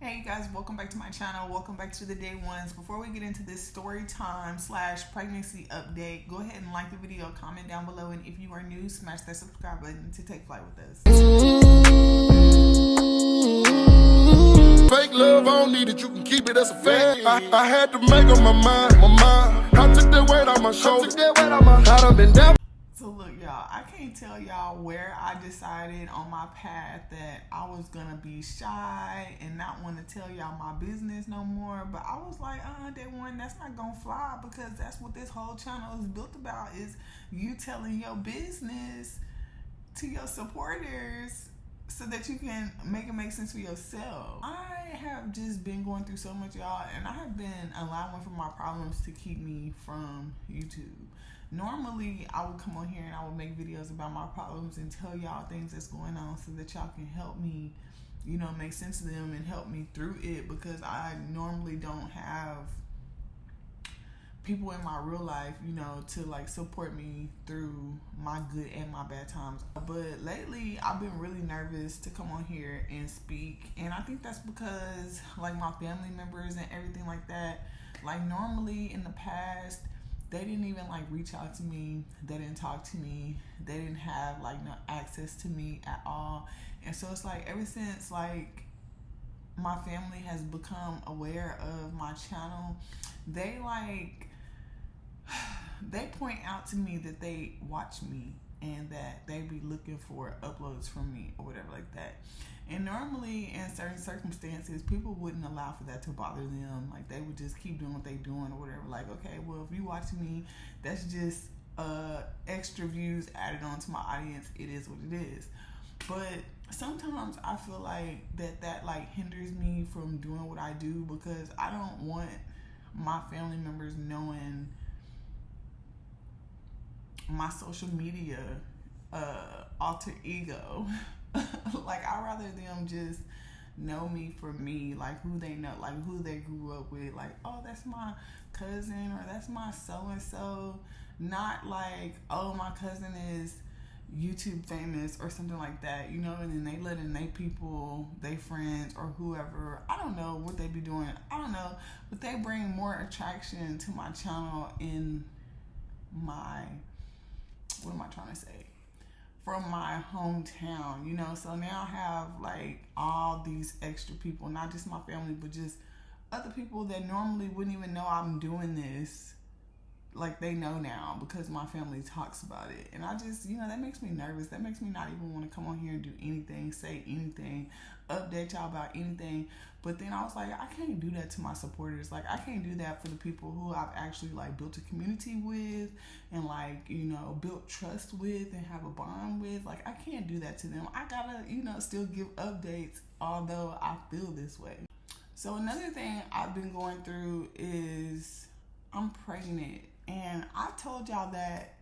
Hey you guys, welcome back to my channel. Welcome back to the day ones. Before we get into this story time / pregnancy update, go ahead and like the video, comment down below, and if you are new, smash that subscribe button to take flight with us. Fake love, I don't need it, you can keep it, that's a fact. I had to make up my mind. I took that weight on my shoulder. I done been down. So look, y'all, I can't tell y'all where I decided on my path that I was gonna be shy and not want to tell y'all my business no more. But I was like, DayOne, that's not gonna fly, because that's what this whole channel is built about, is you telling your business to your supporters so that you can make it make sense for yourself. I have just been going through so much, y'all, and I have been allowing for my problems to keep me from YouTube. Normally, I would come on here and I would make videos about my problems and tell y'all things that's going on so that y'all can help me, you know, make sense of them and help me through it, because I normally don't have people in my real life, you know, to like support me through my good and my bad times. But lately, I've been really nervous to come on here and speak, and I think that's because like my family members and everything like that, like normally in the past, they didn't even like reach out to me. They didn't talk to me. They didn't have like no access to me at all. And so it's like ever since like my family has become aware of my channel, they point out to me that they watch me and that they be looking for uploads from me or whatever like that. And normally in certain circumstances, people wouldn't allow for that to bother them. Like they would just keep doing what they doing or whatever. Like, okay, well, if you watch me, that's just extra views added on to my audience. It is what it is. But sometimes I feel like that like hinders me from doing what I do, because I don't want my family members knowing my social media alter ego. Like I'd rather them just know me for me, like who they know, like who they grew up with, like, oh, that's my cousin or that's my so-and-so, not like, oh, my cousin is YouTube famous or something like that, you know. And then they let in they people, they friends or whoever, I don't know what they be doing, I don't know, but they bring more attraction to my channel in my, what am I trying to say, from my hometown, you know. So now I have like all these extra people, not just my family, but just other people that normally wouldn't even know I'm doing this. Like they know now because my family talks about it. And I just, you know, that makes me nervous. That makes me not even want to come on here and do anything, say anything, update y'all about anything. But then I was like, I can't do that to my supporters. Like I can't do that for the people who I've actually like built a community with and like, you know, built trust with and have a bond with. Like I can't do that to them. I gotta, you know, still give updates although I feel this way. So another thing I've been going through is I'm pregnant. And I told y'all that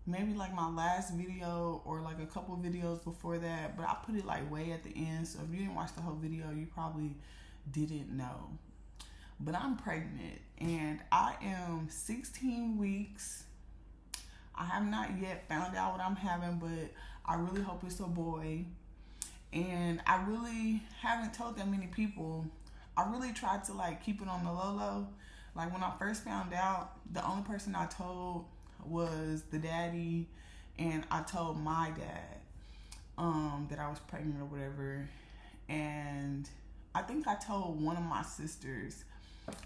maybe like my last video or like a couple videos before that, but I put it like way at the end. So if you didn't watch the whole video, you probably didn't know. But I'm pregnant and I am 16 weeks. I have not yet found out what I'm having, but I really hope it's a boy. And I really haven't told that many people. I really tried to like keep it on the low. Like when I first found out, the only person I told was the daddy, and I told my dad that I was pregnant or whatever. And I think I told one of my sisters,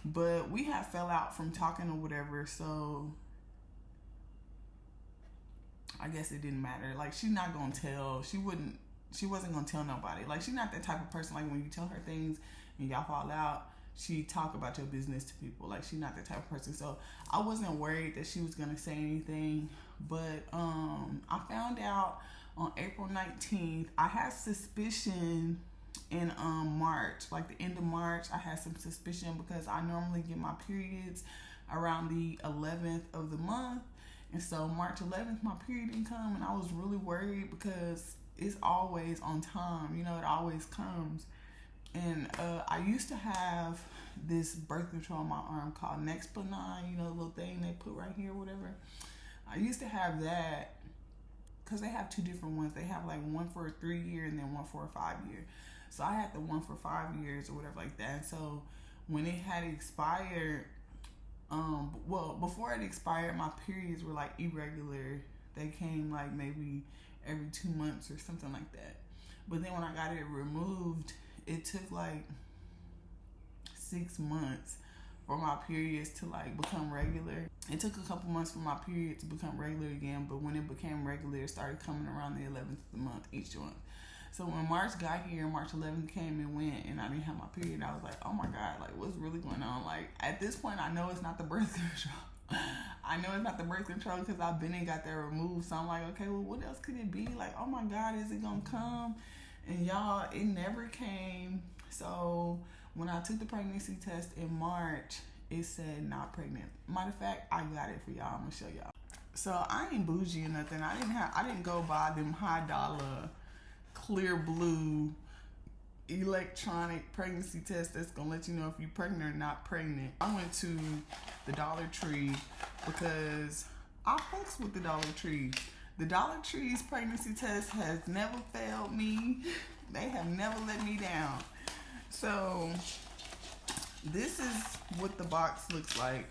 but we had fell out from talking or whatever, so I guess it didn't matter. Like she's not gonna tell, she wasn't gonna tell nobody. Like she's not that type of person, like when you tell her things and y'all fall out, she talk about your business to people. Like she's not that type of person. So I wasn't worried that she was gonna say anything. But I found out on April 19th. I had suspicion in March, like the end of March. I had some suspicion because I normally get my periods around the 11th of the month. And so March 11th, my period didn't come, and I was really worried because it's always on time. You know, it always comes. And I used to have this birth control on my arm called Nexplanon, you know, the little thing they put right here, whatever. I used to have that because they have two different ones. They have like one for a 3-year and then one for a 5-year. So I had the one for 5 years or whatever like that. And so when it had expired, well, before it expired, my periods were like irregular. They came like maybe every 2 months or something like that. But then when I got it removed, it took like 6 months for my periods to like become regular. It took a couple months for my period to become regular again, but when it became regular, it started coming around the 11th of the month each month. So when March got here, March 11th came and went, and I didn't have my period, I was like, oh my God, like what's really going on? Like at this point, I know it's not the birth control. I know it's not the birth control because I've been and got that removed. So I'm like, okay, well, what else could it be? Like, oh my God, is it gonna come? And y'all, it never came. So when I took the pregnancy test in March, it said not pregnant. Matter of fact, I got it for y'all. I'm gonna show y'all. So I ain't bougie or nothing. I didn't go buy them high dollar, clear blue, electronic pregnancy test that's gonna let you know if you're pregnant or not pregnant. I went to the Dollar Tree because I fucks with the Dollar Tree. The Dollar Tree's pregnancy test has never failed me. They have never let me down. So this is what the box looks like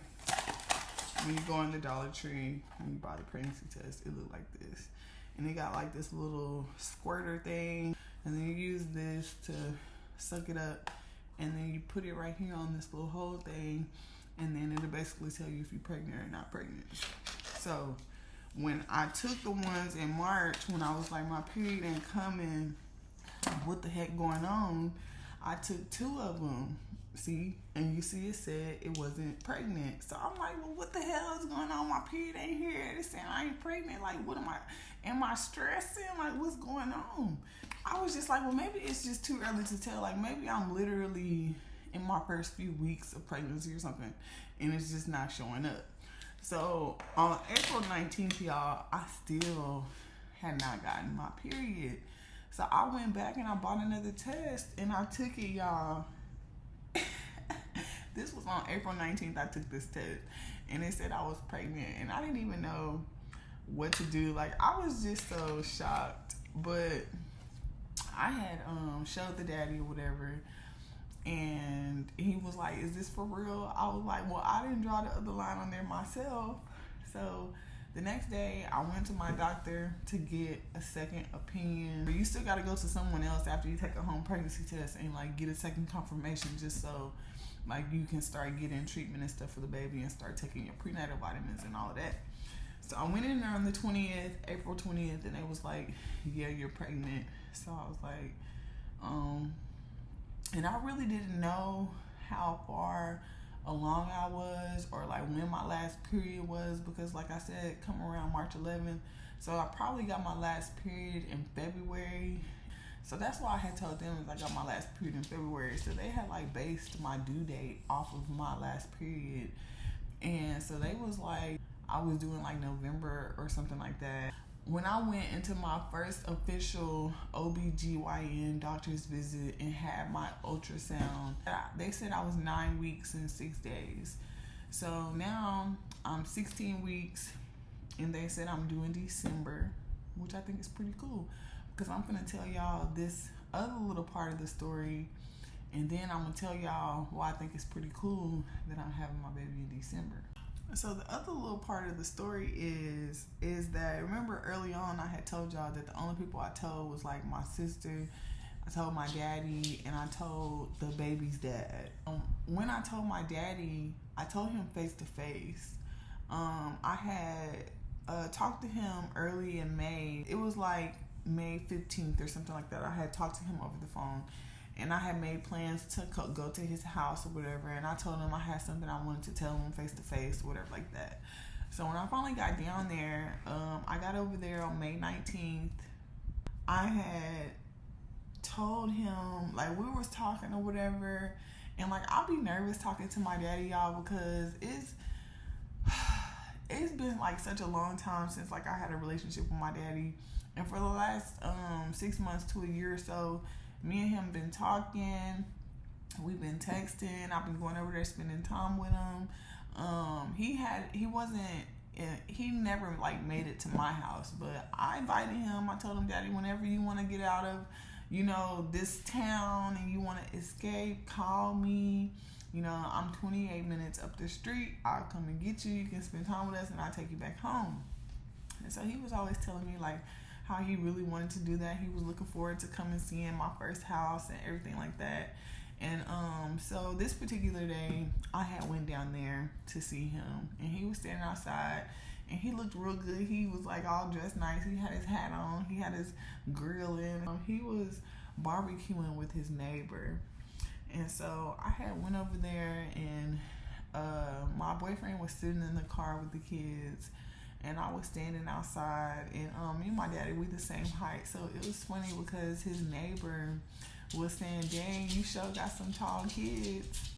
when you go in the Dollar Tree and you buy the pregnancy test. It look like this. And they got like this little squirter thing, and then you use this to suck it up, and then you put it right here on this little hole thing, and then it'll basically tell you if you're pregnant or not pregnant. So when I took the ones in March, when I was like, my period ain't coming, what the heck going on, I took 2 of them. See, and you see it said it wasn't pregnant. So I'm like, well, what the hell is going on? My period ain't here. It's saying I ain't pregnant. Like, what am I stressing? Like, what's going on? I was just like, well, maybe it's just too early to tell. Like, maybe I'm literally in my first few weeks of pregnancy or something, and it's just not showing up. So on April 19th, y'all, I still had not gotten my period. So I went back and I bought another test, and I took it, y'all. This was on April 19th. I took this test, and it said I was pregnant, and I didn't even know what to do. Like, I was just so shocked. But I had showed the daddy or whatever, and he was like, is this for real? I was like, well, I didn't draw the other line on there myself. So the next day, I went to my doctor to get a second opinion. You still got to go to someone else after you take a home pregnancy test and like get a second confirmation, just so like you can start getting treatment and stuff for the baby and start taking your prenatal vitamins and all of that. So I went in there on the 20th, April 20th, and they was like, yeah, you're pregnant. So I was like, and I really didn't know how far along I was, or like when my last period was, because like I said, come around March 11th. So I probably got my last period in February. So that's why I had told them is I got my last period in February. So they had like based my due date off of my last period. And so they was like, I was doing like November or something like that. When I went into my first official OBGYN doctor's visit and had my ultrasound, they said I was 9 weeks and 6 days. So now I'm 16 weeks, and they said I'm due in December, which I think is pretty cool, because I'm gonna tell y'all this other little part of the story, and then I'm gonna tell y'all why I think it's pretty cool that I'm having my baby in December. So the other little part of the story is that, remember early on I had told y'all that the only people I told was like my sister, I told my daddy, and I told the baby's dad. When I told my daddy, I told him face to face. I had talked to him early in May. It was like May 15th or something like that. I had talked to him over the phone, and I had made plans to go to his house or whatever, and I told him I had something I wanted to tell him face to face or whatever like that. So when I finally got down there, I got over there on May 19th. I had told him, like, we was talking or whatever, and like, I'll be nervous talking to my daddy, y'all, because it's been like such a long time since like I had a relationship with my daddy, and for the last 6 months to a year or so, me and him been talking. We've been texting. I've been going over there spending time with him. He never like made it to my house, but I invited him. I told him, Daddy, whenever you want to get out of this town and you want to escape, call me. I'm 28 minutes up the street. I'll come and get you. You can spend time with us and I'll take you back home. And so he was always telling me like how he really wanted to do that. He was looking forward to coming and seeing my first house and everything like that. And so this particular day, I had went down there to see him, and he was standing outside, and he looked real good. He was like all dressed nice. He had his hat on. He had his grill in. He was barbecuing with his neighbor. And so I had went over there, and my boyfriend was sitting in the car with the kids, and I was standing outside, and me and my daddy, we the same height. So it was funny because his neighbor was saying, dang, you sure got some tall kids.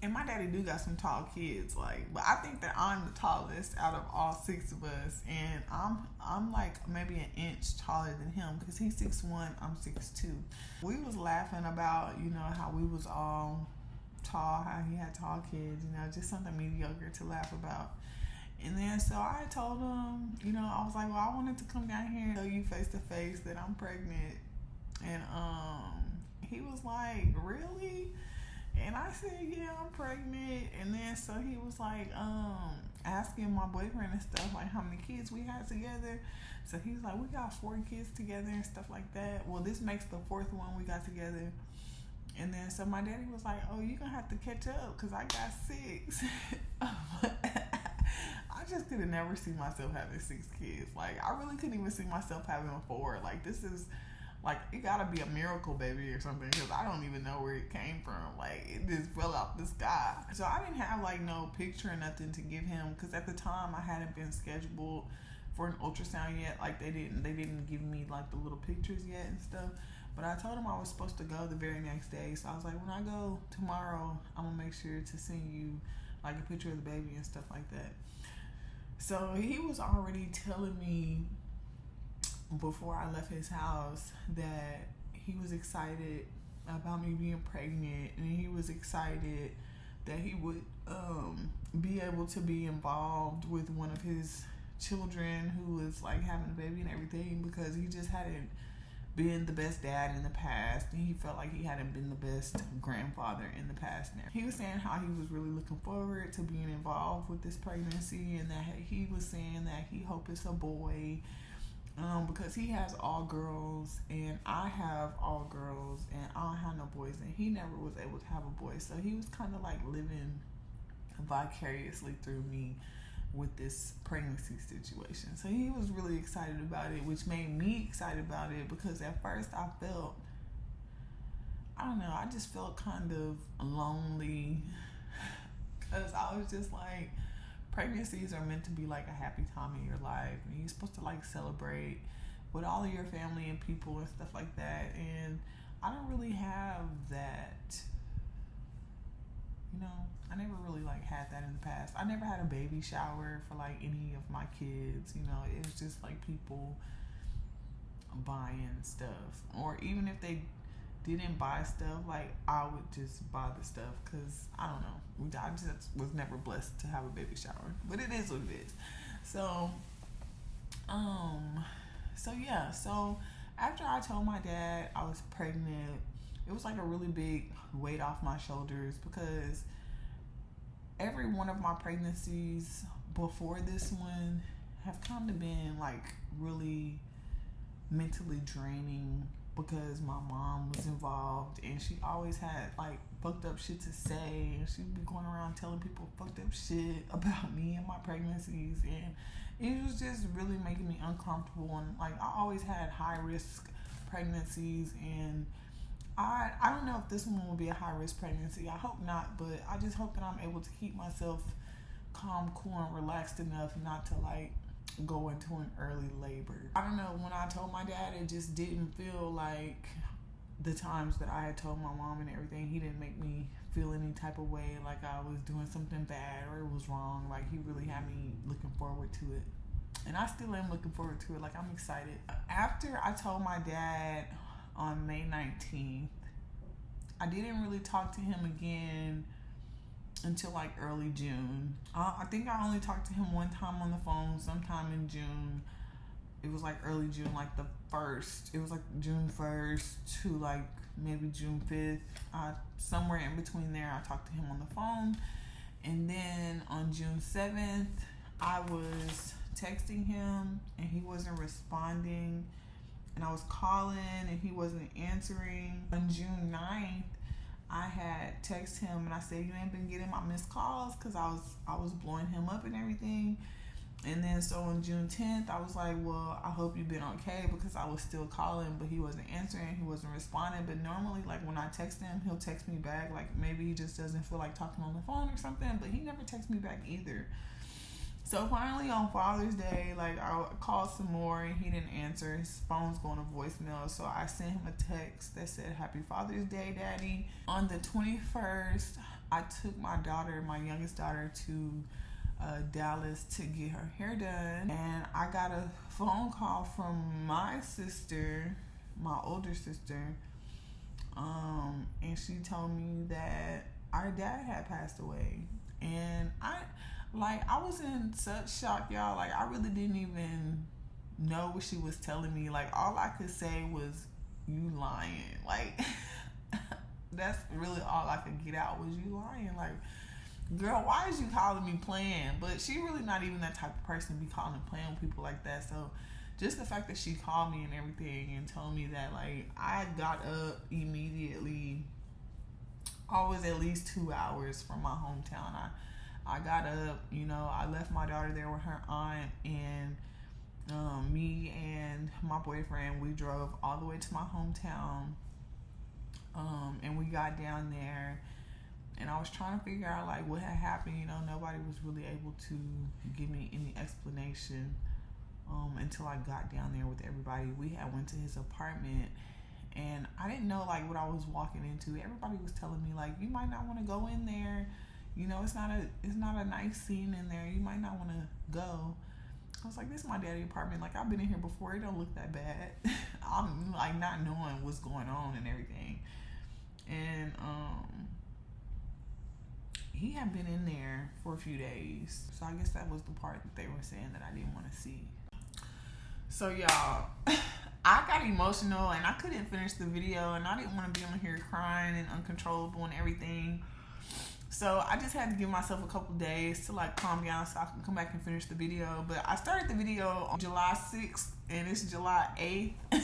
And my daddy do got some tall kids, but I think that I'm the tallest out of all 6 of us, and I'm like maybe an inch taller than him because he's 6'1", I'm 6'2". We was laughing about, how we was all tall, how he had tall kids, just something mediocre to laugh about. And then so I told him, I was like, well, I wanted to come down here and tell you face to face that I'm pregnant. And he was like, really? And I said, yeah, I'm pregnant. And then so he was like asking my boyfriend and stuff, like how many kids we had together. So he's like, we got 4 kids together and stuff like that. Well, this makes the 4th one we got together. And then so my daddy was like, oh, you're going to have to catch up because I got 6. I just could have never seen myself having 6 kids. Like, I really couldn't even see myself having 4. Like, this is... Like, it gotta be a miracle baby or something because I don't even know where it came from. Like, it just fell out the sky. So I didn't have, no picture or nothing to give him because at the time I hadn't been scheduled for an ultrasound yet. Like, they didn't give me, the little pictures yet and stuff. But I told him I was supposed to go the very next day. So I was like, when I go tomorrow, I'm gonna make sure to send you, a picture of the baby and stuff like that. So he was already telling me before I left his house that he was excited about me being pregnant, and he was excited that he would be able to be involved with one of his children who was having a baby and everything because he just hadn't been the best dad in the past, and he felt like he hadn't been the best grandfather in the past. Now he was saying how he was really looking forward to being involved with this pregnancy, and that he was saying that he hoped it's a boy. Because he has all girls and I have all girls and I don't have no boys, and he never was able to have a boy. So he was kind of living vicariously through me with this pregnancy situation. So he was really excited about it, which made me excited about it because at first I felt, I don't know, I just felt kind of lonely because I was just like, pregnancies are meant to be a happy time in your life, and you're supposed to celebrate with all of your family and people and stuff like that. And I don't really have that. I never really had that in the past. I never had a baby shower for any of my kids. It was just people buying stuff, or even if they didn't buy stuff, I would just buy the stuff because I don't know, I just was never blessed to have a baby shower, but it is what it is. So so after I told my dad I was pregnant, it was a really big weight off my shoulders because every one of my pregnancies before this one have kind of been really mentally draining because my mom was involved, and she always had fucked up shit to say, and she'd be going around telling people fucked up shit about me and my pregnancies, and it was just really making me uncomfortable. And I always had high risk pregnancies, and I don't know if this one will be a high risk pregnancy. I hope not, but I just hope that I'm able to keep myself calm, cool, and relaxed enough not to go into an early labor. I don't know, when I told my dad, it just didn't feel like the times that I had told my mom and everything. He didn't make me feel any type of way like I was doing something bad or it was wrong. He really had me looking forward to it, and I still am looking forward to it. I'm excited. After I told my dad on May 19th, I didn't really talk to him again until early June. I think I only talked to him one time on the phone sometime in June. It was early June, the 1st. It was like June 1st to like maybe June 5th. Somewhere in between there, I talked to him on the phone. And then on June 7th, I was texting him and he wasn't responding. And I was calling and he wasn't answering. On June 9th, I had texted him and I said, you ain't been getting my missed calls, because I was blowing him up and everything. And then so on June 10th, I was like, well, I hope you've been okay, because I was still calling, but he wasn't answering, he wasn't responding. But normally, like when I text him, he'll text me back. Like maybe he just doesn't feel like talking on the phone or something, but he never texts me back either. So finally on Father's Day, like I called some more and he didn't answer. His phone's going to voicemail. So I sent him a text that said, Happy Father's Day, Daddy. On the 21st, I took my daughter, my youngest daughter, to Dallas to get her hair done, and I got a phone call from my sister, my older sister, and she told me that our dad had passed away. And I was in such shock, y'all. Like I really didn't even know what she was telling me. Like all I could say was, you lying. Like that's really all I could get out was, you lying. Like, girl, why is you calling me playing? But she really not even that type of person to be calling and playing with people like that. So just the fact that she called me and everything and told me that, like, I got up immediately, always at least 2 hours from my hometown. I got up, you know, I left my daughter there with her aunt, and me and my boyfriend, we drove all the way to my hometown, and we got down there. And I was trying to figure out like what had happened. You know, nobody was really able to give me any explanation until I got down there with everybody. We had went to his apartment, and I didn't know like what I was walking into. Everybody was telling me like, you might not want to go in there. You know, it's not a nice scene in there. You might not want to go. I was like, this is my daddy's apartment. Like I've been in here before. It don't look that bad. I'm like not knowing what's going on and everything. And he had been in there for a few days. So I guess that was the part that they were saying that I didn't want to see. So y'all, I got emotional and I couldn't finish the video, and I didn't want to be on here crying and uncontrollable and everything. So I just had to give myself a couple days to like calm down so I can come back and finish the video. But I started the video on July 6th and it's July 8th.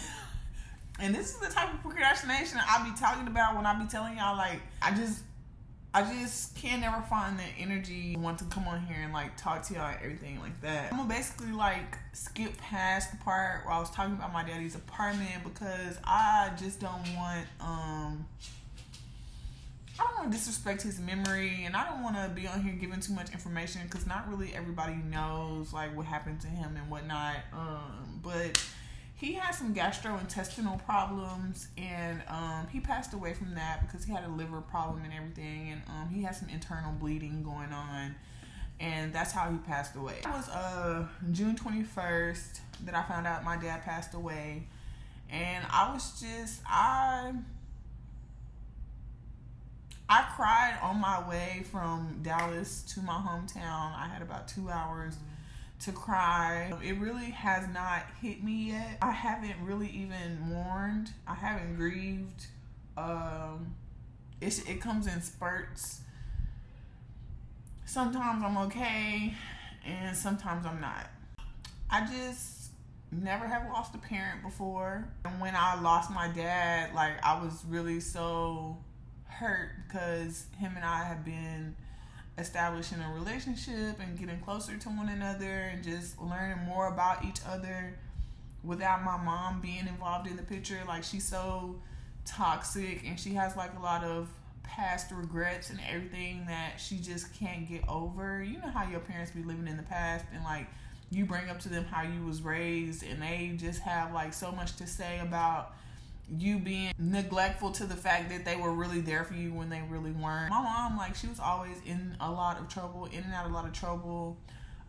And this is the type of procrastination I be talking about when I be telling y'all, like, I just can't never find the energy to want to come on here and like talk to y'all and everything like that. I'm gonna basically like skip past the part where I was talking about my daddy's apartment, because I just don't want to disrespect his memory, and I don't want to be on here giving too much information, because not really everybody knows like what happened to him and whatnot. But he had some gastrointestinal problems, and he passed away from that because he had a liver problem and everything, and he had some internal bleeding going on, and that's how he passed away. It was June 21st that I found out my dad passed away, and I cried on my way from Dallas to my hometown. I had about 2 hours to cry. It really has not hit me yet. I haven't really even mourned. I haven't grieved. It comes in spurts. Sometimes I'm okay, and sometimes I'm not. I just never have lost a parent before. And when I lost my dad, like I was really so hurt, because him and I have been establishing a relationship and getting closer to one another and just learning more about each other without my mom being involved in the picture. Like she's so toxic, and she has like a lot of past regrets and everything that she just can't get over. You know how your parents be living in the past, and like you bring up to them how you was raised, and they just have like so much to say about you being neglectful to the fact that they were really there for you when they really weren't. My mom, like, she was always in a lot of trouble, in and out of a lot of trouble,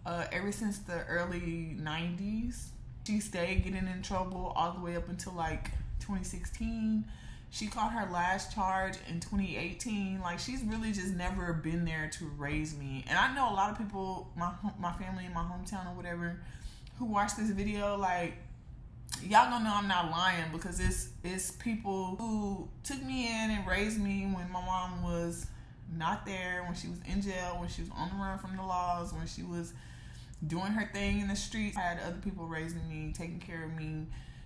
ever since the early 90s. She stayed getting in trouble all the way up until like 2016. She caught her last charge in 2018. Like, she's really just never been there to raise me. And I know a lot of people, my family in my hometown or whatever, who watch this video, like, y'all gonna know I'm not lying, because it's people who took me in and raised me when my mom was not there, when she was in jail, when she was on the run from the laws, when she was doing her thing in the streets. I had other people raising me, taking care of me.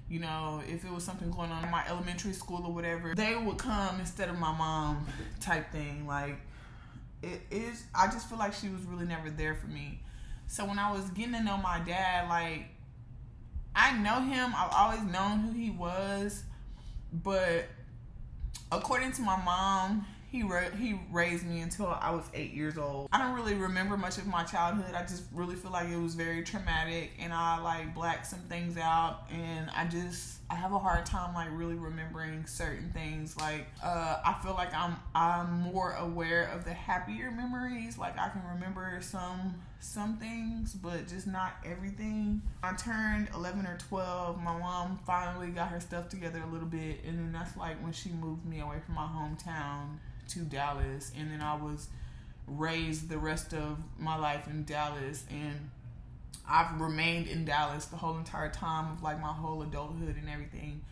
You know, if it was something going on in my elementary school or whatever, they would come instead of my mom, type thing. Like, it is, I just feel like she was really never there for me. So when I was getting to know my dad, like, I know him, I've always known who he was, but according to my mom, he raised me until I was 8 years old. I don't really remember much of my childhood. I just really feel like it was very traumatic, and I like blacked some things out, and I have a hard time like really remembering certain things. Like I feel like I'm more aware of the happier memories. Like I can remember some things, but just not everything. I turned 11 or 12. My mom finally got her stuff together a little bit, and then that's like when she moved me away from my hometown to Dallas, and then I was raised the rest of my life in Dallas, and I've remained in Dallas the whole entire time of like my whole adulthood and everything.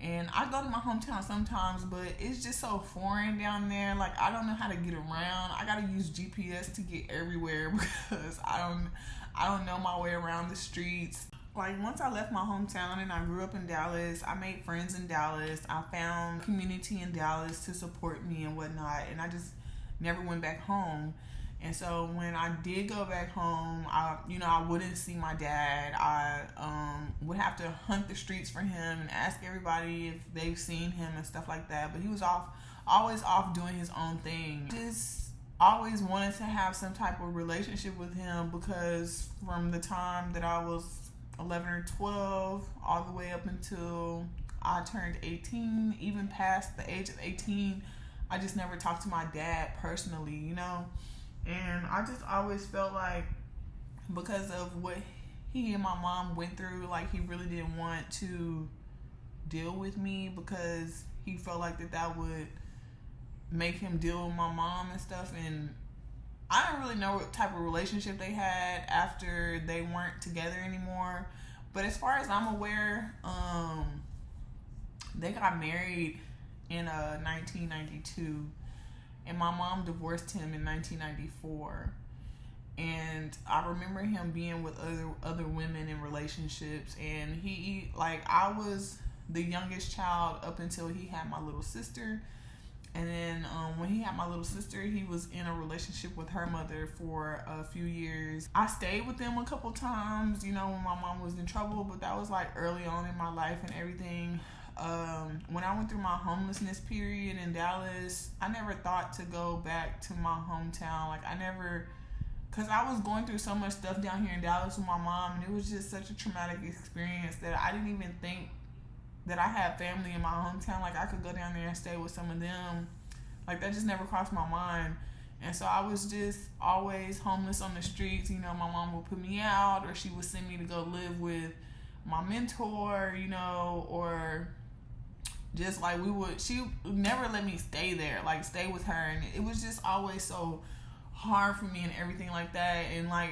And I go to my hometown sometimes, but it's just so foreign down there. Like I don't know how to get around. I gotta use GPS to get everywhere because I don't know my way around the streets. Like once I left my hometown and I grew up in Dallas, I made friends in Dallas. I found community in Dallas to support me and whatnot, and I just never went back home. And so when I did go back home, I wouldn't see my dad. I would have to hunt the streets for him and ask everybody if they've seen him and stuff like that. But he was always off doing his own thing. Just always wanted to have some type of relationship with him, because from the time that I was 11 or 12 all the way up until I turned 18, even past the age of 18, I just never talked to my dad personally, you know. And I just always felt like because of what he and my mom went through, like he really didn't want to deal with me, because he felt like that would make him deal with my mom and stuff. And I don't really know what type of relationship they had after they weren't together anymore. But as far as I'm aware, they got married in 1992. And my mom divorced him in 1994. And I remember him being with other women in relationships. And I was the youngest child up until he had my little sister. And then when he had my little sister, he was in a relationship with her mother for a few years. I stayed with them a couple times, when my mom was in trouble, but that was like early on in my life and everything. When I went through my homelessness period in Dallas, I never thought to go back to my hometown. Because I was going through so much stuff down here in Dallas with my mom, and it was just such a traumatic experience that I didn't even think that I had family in my hometown. Like I could go down there and stay with some of them. Like that just never crossed my mind. And so I was just always homeless on the streets. My mom would put me out, or she would send me to go live with my mentor, or just like she would never let me stay there, like stay with her. And it was just always so hard for me and everything like that. And like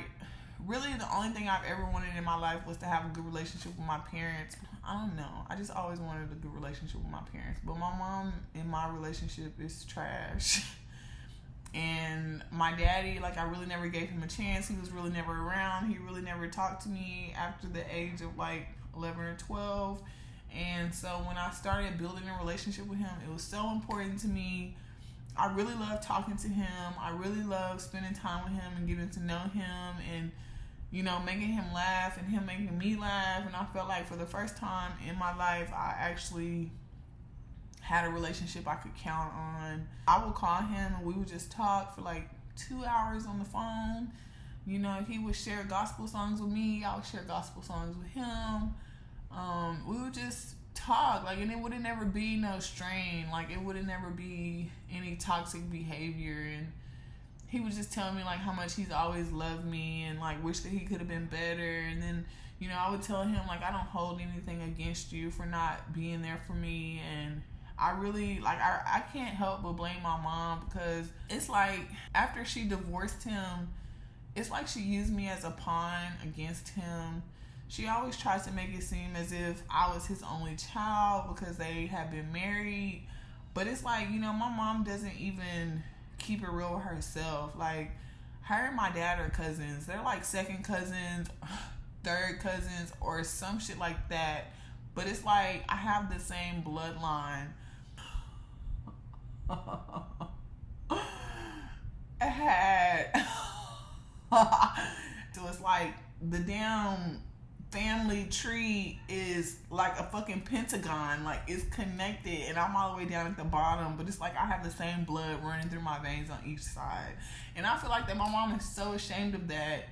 really the only thing I've ever wanted in my life was to have a good relationship with my parents. I don't know. I just always wanted a good relationship with my parents. But my mom and my relationship is trash. And my daddy, I really never gave him a chance. He was really never around. He really never talked to me after the age of 11 or 12. And so when I started building a relationship with him, it was so important to me. I really loved talking to him. I really loved spending time with him and getting to know him, and making him laugh and him making me laugh. And I felt like for the first time in my life, I actually had a relationship I could count on. I would call him and we would just talk for 2 hours on the phone. He would share gospel songs with me. I would share gospel songs with him. We would just talk, and it would never be no strain. It would never be any toxic behavior. And he would just tell me how much he's always loved me and wish that he could have been better. And then I would tell him I don't hold anything against you for not being there for me. And I really I can't help but blame my mom, because it's after she divorced him, it's she used me as a pawn against him. she always tries to make it seem as if I was his only child because they have been married. But it's like, you know, my mom doesn't even keep it real with herself. Like, her and my dad are cousins. They're like second cousins, third cousins, or some shit like that. But it's like, I have the same bloodline. So it's like, the damn family tree is like a fucking pentagon. Like, it's connected, and I'm all the way down at the bottom, but it's like I have the same blood running through my veins on each side. And I feel like that my mom is so ashamed of that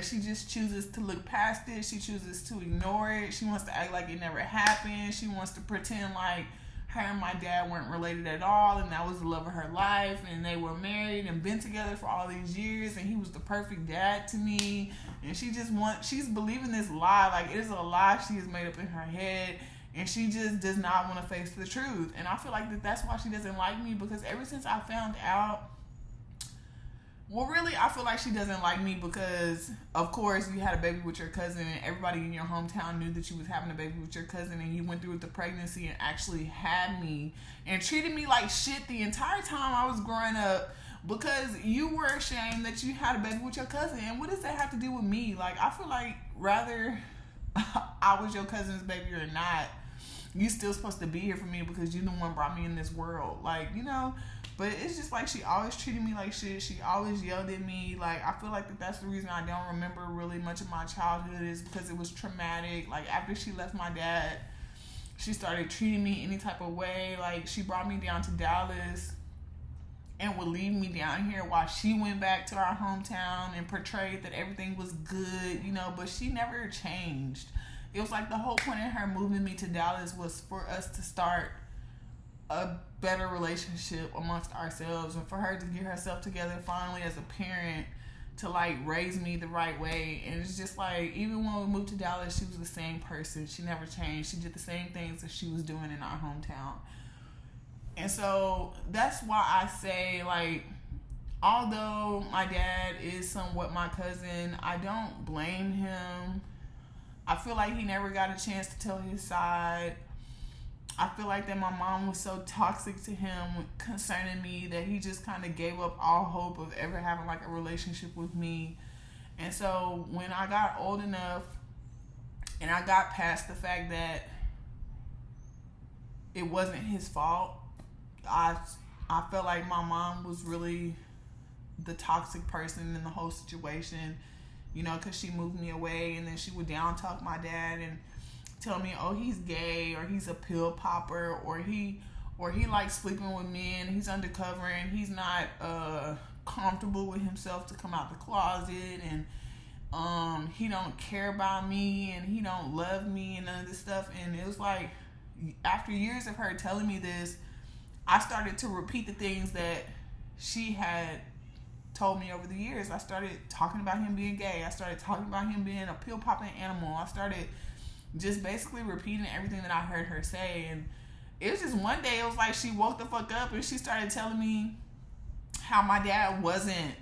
she just chooses to look past it. She chooses to ignore it. She wants to act like it never happened. She wants to pretend like her and my dad weren't related at all, and that was the love of her life, and they were married and been together for all these years, and he was the perfect dad to me. And she's believing this lie. Like, it is a lie she has made up in her head, and she just does not want to face the truth. And I feel like that's why she doesn't like me, because ever since I found out, well, really, I feel like she doesn't like me because, of course, you had a baby with your cousin, and everybody in your hometown knew that you was having a baby with your cousin, and you went through with the pregnancy and actually had me and treated me like shit the entire time I was growing up, because you were ashamed that you had a baby with your cousin. And what does that have to do with me? Like, I feel like rather I was your cousin's baby or not, you still supposed to be here for me because you the one brought me in this world. Like, you know. But it's just like, she always treated me like shit. She always yelled at me. Like, I feel like that's the reason I don't remember really much of my childhood, is because it was traumatic. Like, after she left my dad, she started treating me any type of way. Like, she brought me down to Dallas and would leave me down here while she went back to our hometown and portrayed that everything was good, you know, but she never changed. It was like the whole point of her moving me to Dallas was for us to start a better relationship amongst ourselves, and for her to get herself together finally as a parent to like raise me the right way. And it's just like, even when we moved to Dallas, she was the same person. She never changed. She did the same things that she was doing in our hometown. And so that's why I say, like, although my dad is somewhat my cousin, I don't blame him. I feel like he never got a chance to tell his side. I feel like that my mom was so toxic to him concerning me that he just kind of gave up all hope of ever having like a relationship with me. And so when I got old enough and I got past the fact that it wasn't his fault, I felt like my mom was really the toxic person in the whole situation, you know, because she moved me away, and then she would down talk my dad and tell me, oh, he's gay, or he's a pill popper, or he likes sleeping with men, he's undercover, and he's not comfortable with himself to come out the closet, and he don't care about me, and he don't love me, and none of this stuff. And it was like, after years of her telling me this, I started to repeat the things that she had told me over the years. I started talking about him being gay. I started talking about him being a pill popping animal. I started just basically repeating everything that I heard her say. And it was just one day, it was like she woke the fuck up and she started telling me how my dad wasn't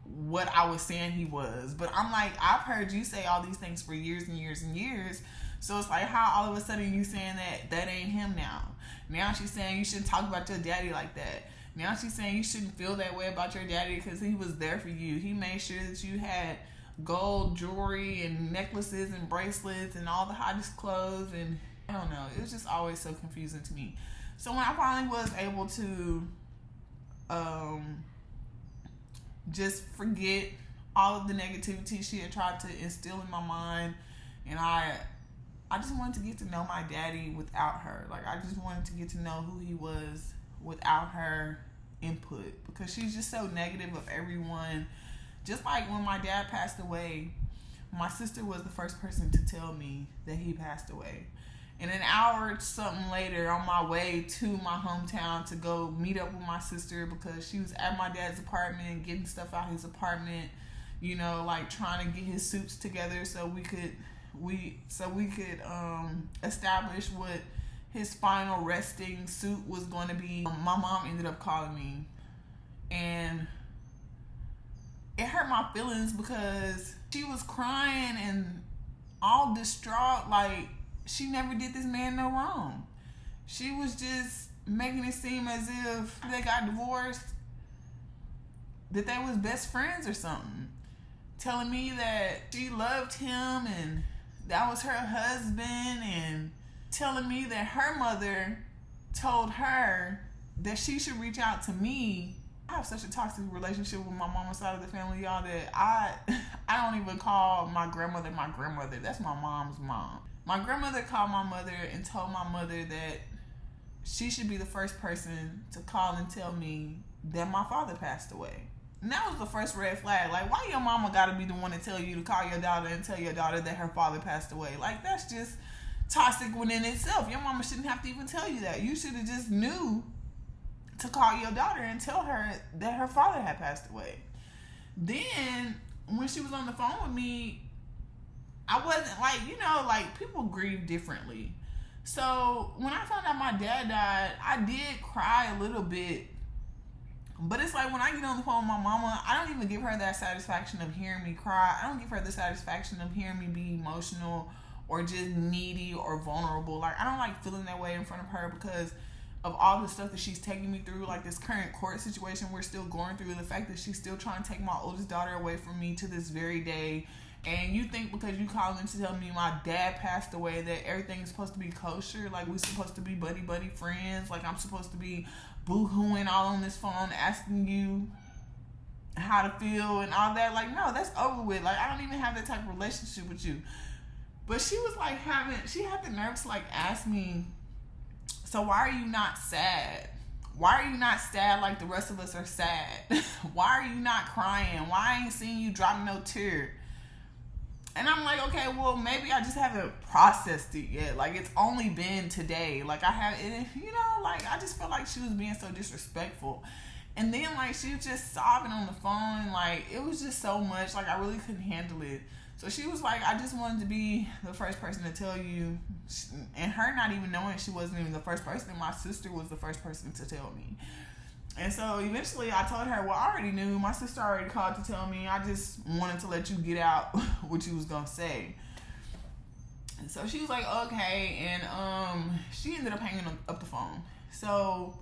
what I was saying he was. But I'm like, I've heard you say all these things for years and years and years. So it's like, how all of a sudden you saying that ain't him now? Now she's saying you shouldn't talk about your daddy like that. Now she's saying you shouldn't feel that way about your daddy because he was there for you. He made sure that you had gold jewelry and necklaces and bracelets and all the hottest clothes. And I don't know. It was just always so confusing to me. So when I finally was able to just forget all of the negativity she had tried to instill in my mind, and I just wanted to get to know my daddy without her. Like, I just wanted to get to know who he was without her input, because she's just so negative of everyone. Just like when my dad passed away, my sister was the first person to tell me that he passed away. And an hour or something later, on my way to my hometown to go meet up with my sister, because she was at my dad's apartment getting stuff out his apartment, you know, like trying to get his suits together so we could establish what his final resting suit was going to be. My mom ended up calling me, and it hurt my feelings because she was crying and all distraught, like she never did this man no wrong. She was just making it seem as if they got divorced, that they was best friends or something. Telling me that she loved him and that was her husband, and telling me that her mother told her that she should reach out to me. I have such a toxic relationship with my mama's side of the family, y'all, that I don't even call my grandmother my grandmother. That's my mom's mom. My grandmother called my mother and told my mother that she should be the first person to call and tell me that my father passed away. And that was the first red flag. Like, why your mama gotta be the one to tell you to call your daughter and tell your daughter that her father passed away? Like, that's just toxic within itself. Your mama shouldn't have to even tell you that. You should have just knew to call your daughter and tell her that her father had passed away. Then, when she was on the phone with me, I wasn't like, like people grieve differently. So, when I found out my dad died, I did cry a little bit. But it's like when I get on the phone with my mama, I don't even give her that satisfaction of hearing me cry. I don't give her the satisfaction of hearing me be emotional or just needy or vulnerable. Like, I don't like feeling that way in front of her because of all the stuff that she's taking me through, like this current court situation we're still going through, the fact that she's still trying to take my oldest daughter away from me to this very day. And you think because you call in to tell me my dad passed away that everything is supposed to be kosher, like we're supposed to be buddy friends, like I'm supposed to be boo-hooing all on this phone asking you how to feel and all that. Like, no, that's over with. Like, I don't even have that type of relationship with you. But she was like she had the nerve to like ask me, so why are you not sad? Why are you not sad like the rest of us are sad? Why are you not crying? Why I ain't seen you drop no tear? And I'm like, okay, well, maybe I just haven't processed it yet. Like, it's only been today. Like, I haven't, like, I just felt like she was being so disrespectful. And then, like, she was just sobbing on the phone. Like, it was just so much. Like, I really couldn't handle it. So she was like, I just wanted to be the first person to tell you. And her not even knowing she wasn't even the first person. My sister was the first person to tell me. And so eventually I told her, well, I already knew. My sister already called to tell me. I just wanted to let you get out what you was going to say. And so she was like, okay. And she ended up hanging up the phone. So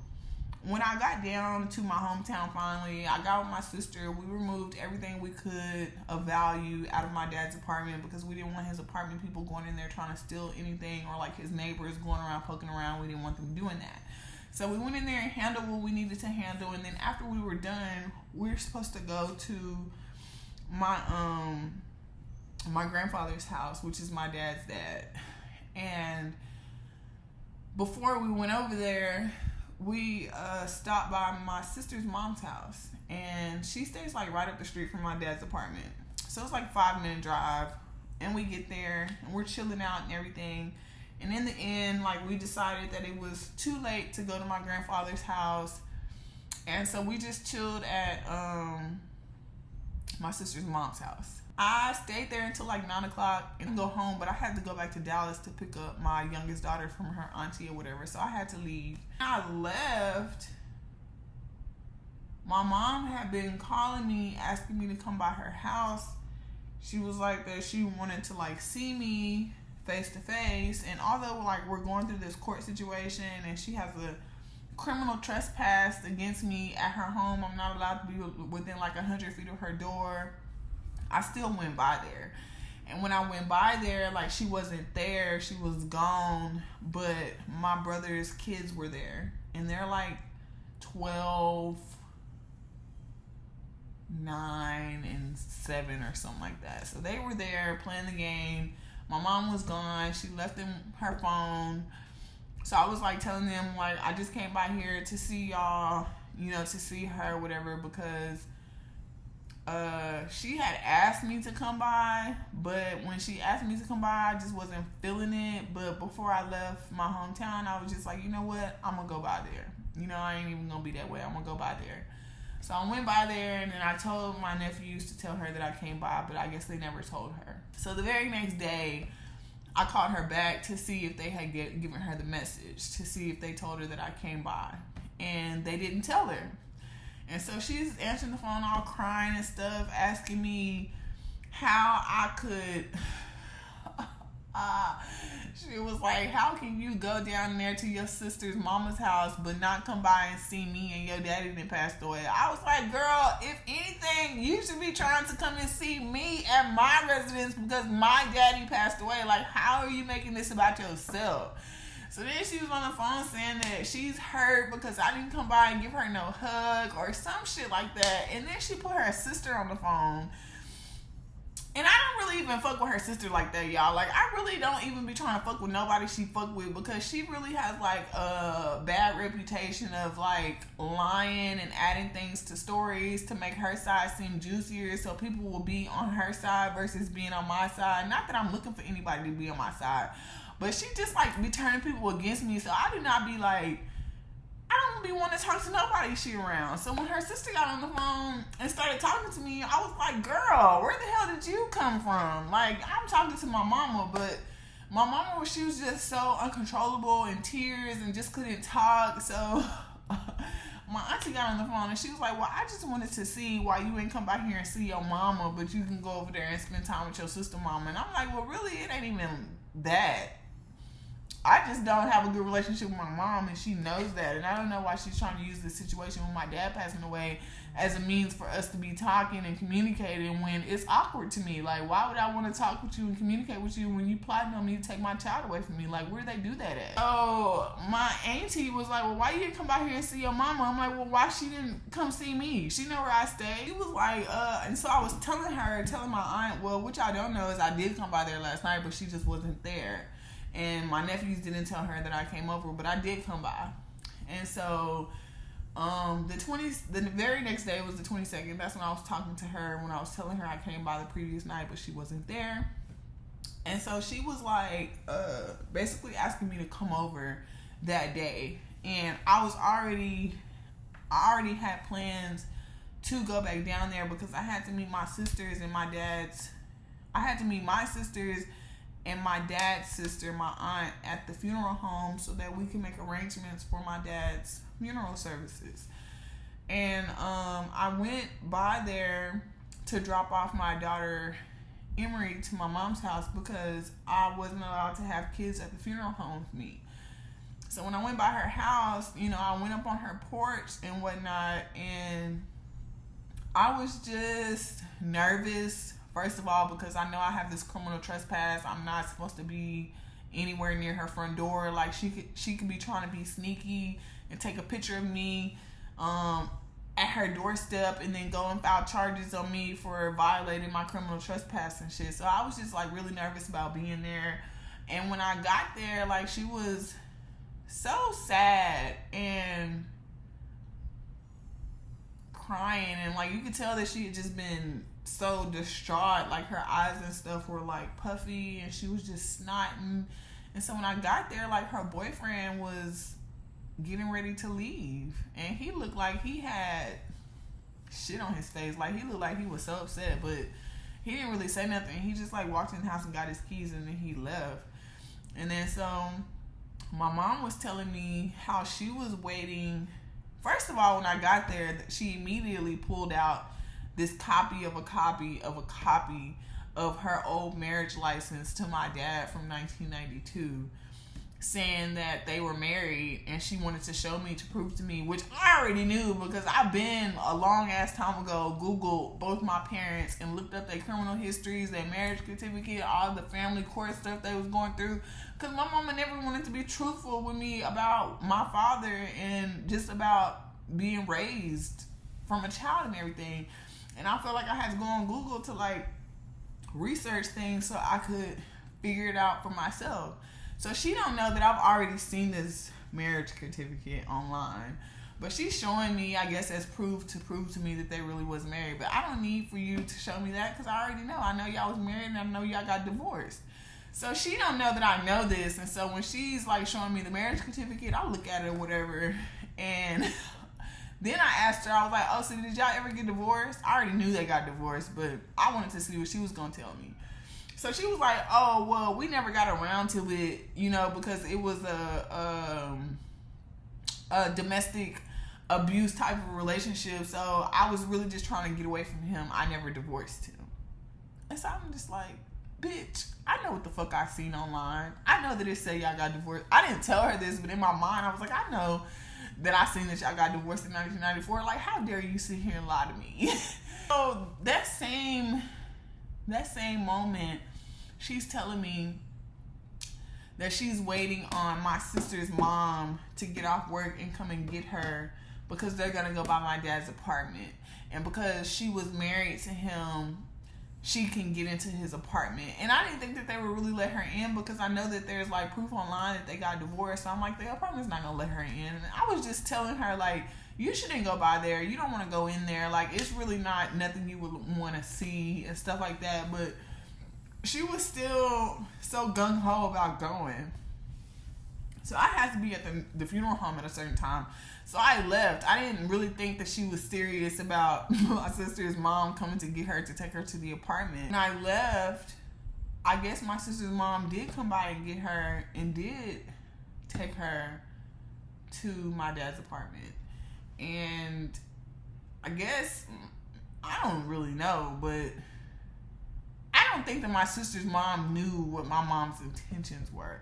when I got down to my hometown finally, I got with my sister. We removed everything we could of value out of my dad's apartment because we didn't want his apartment people going in there trying to steal anything, or like his neighbors going around poking around. We didn't want them doing that. So we went in there and handled what we needed to handle. And then after we were done, we were supposed to go to my my grandfather's house, which is my dad's dad. And before we went over there, we stopped by my sister's mom's house. And she stays like right up the street from my dad's apartment. So it's like a 5-minute drive. And we get there and we're chilling out and everything. And in the end, like, we decided that it was too late to go to my grandfather's house. And so we just chilled at my sister's mom's house. I stayed there until like 9 o'clock and go home, but I had to go back to Dallas to pick up my youngest daughter from her auntie or whatever. So I had to leave. I left. My mom had been calling me, asking me to come by her house. She was like that she wanted to like see me face to face, and although like we're going through this court situation and she has a criminal trespass against me at her home, I'm not allowed to be within like 100 feet of her door. I still went by there, and when I went by there, like, she wasn't there, she was gone, but my brother's kids were there, and they're like 12, 9, and 7 or something like that. So they were there playing the game. My mom was gone. She left them her phone. So I was like telling them, like, I just came by here to see y'all, to see her, whatever, because she had asked me to come by, but when she asked me to come by, I just wasn't feeling it. But before I left my hometown, I was just like, you know what? I'm going to go by there. I ain't even going to be that way. I'm going to go by there. So I went by there, and then I told my nephews to tell her that I came by, but I guess they never told her. So the very next day, I called her back to see if they had given her the message, to see if they told her that I came by. And they didn't tell her. And so she's answering the phone all crying and stuff, asking me how I could She was like, how can you go down there to your sister's mama's house but not come by and see me and your daddy that passed away? I was like, girl, if anything, you should be trying to come and see me at my residence because my daddy passed away. Like, how are you making this about yourself? So then she was on the phone saying that she's hurt because I didn't come by and give her no hug or some shit like that. And then she put her sister on the phone. And I don't really even fuck with her sister like that, y'all. Like, I really don't even be trying to fuck with nobody she fuck with because she really has, like, a bad reputation of, like, lying and adding things to stories to make her side seem juicier so people will be on her side versus being on my side. Not that I'm looking for anybody to be on my side, but she just, like, be turning people against me, so I do not be, like, I don't be wanting to talk to nobody she around. So when her sister got on the phone and started talking to me, I was like, girl, where the hell did you come from? Like, I'm talking to my mama, but my mama, she was just so uncontrollable in tears and just couldn't talk. So my auntie got on the phone and she was like, well, I just wanted to see why you ain't come back here and see your mama, but you can go over there and spend time with your sister mama. And I'm like, well, really, it ain't even that. I just don't have a good relationship with my mom, and she knows that. And I don't know why she's trying to use this situation with my dad passing away as a means for us to be talking and communicating when it's awkward to me. Like, why would I want to talk with you and communicate with you when you plotting on me to take my child away from me? Like, where do they do that at? So my auntie was like, well, why you didn't come by here and see your mama? I'm like, well, why she didn't come see me? She know where I stay. She was like, and so I was telling my aunt, well, what y'all don't know is I did come by there last night, but she just wasn't there. And my nephews didn't tell her that I came over, but I did come by. And so the very next day was the 22nd. That's when I was talking to her, when I was telling her I came by the previous night, but she wasn't there. And so she was like, basically asking me to come over that day. And I already had plans to go back down there because I had to meet my sisters and my dad's. I had to meet my sisters and my dad's sister, my aunt, at the funeral home so that we can make arrangements for my dad's funeral services. And I went by there to drop off my daughter Emery to my mom's house because I wasn't allowed to have kids at the funeral home with me. So when I went by her house, you know, I went up on her porch and whatnot, and I was just nervous. First of all, because I know I have this criminal trespass. I'm not supposed to be anywhere near her front door. Like, she could be trying to be sneaky and take a picture of me at her doorstep and then go and file charges on me for violating my criminal trespass and shit. So I was just, like, really nervous about being there. And when I got there, like, she was so sad and crying, and, like, you could tell that she had just been so distraught. Like, her eyes and stuff were, like, puffy, and she was just snotting. And so when I got there, like, her boyfriend was getting ready to leave, and he looked like he had shit on his face. Like, he looked like he was so upset, but he didn't really say nothing. He just, like, walked in the house and got his keys, and then he left. And then so my mom was telling me how she was waiting. First of all, when I got there, she immediately pulled out this copy of a copy of her old marriage license to my dad from 1992, saying that they were married, and she wanted to show me to prove to me, which I already knew because I've been a long ass time ago Googled both my parents and looked up their criminal histories, their marriage certificate, all the family court stuff they was going through, because my mama never wanted to be truthful with me about my father and just about being raised from a child and everything. And I felt like I had to go on Google to, like, research things so I could figure it out for myself. So she don't know that I've already seen this marriage certificate online. But she's showing me, I guess, as proof to me that they really was married. But I don't need for you to show me that because I already know. I know y'all was married and I know y'all got divorced. So she don't know that I know this. And so when she's, like, showing me the marriage certificate, I look at it or whatever. And then I asked her, I was like, oh, so did y'all ever get divorced? I already knew they got divorced, but I wanted to see what she was going to tell me. So she was like, oh, well, we never got around to it, you know, because it was a domestic abuse type of relationship. So I was really just trying to get away from him. I never divorced him. And so I'm just like, bitch, I know what the fuck I seen online. I know that it said y'all got divorced. I didn't tell her this, but in my mind, I was like, I know that I seen that y'all got divorced in 1994. Like, how dare you sit here and lie to me? So that same moment, she's telling me that she's waiting on my sister's mom to get off work and come and get her because they're gonna go by my dad's apartment. And because she was married to him, she can get into his apartment. And I didn't think that they would really let her in because I know that there's like proof online that they got divorced. So I'm like, the apartment's not gonna let her in. And I was just telling her, like, you shouldn't go by there. You don't want to go in there. Like, it's really not nothing you would want to see and stuff like that. But she was still so gung-ho about going. So I had to be at the funeral home at a certain time. So I left. I didn't really think that she was serious about my sister's mom coming to get her to take her to the apartment. And I left. I guess my sister's mom did come by and get her and did take her to my dad's apartment. And I guess, I don't really know, but I don't think that my sister's mom knew what my mom's intentions were.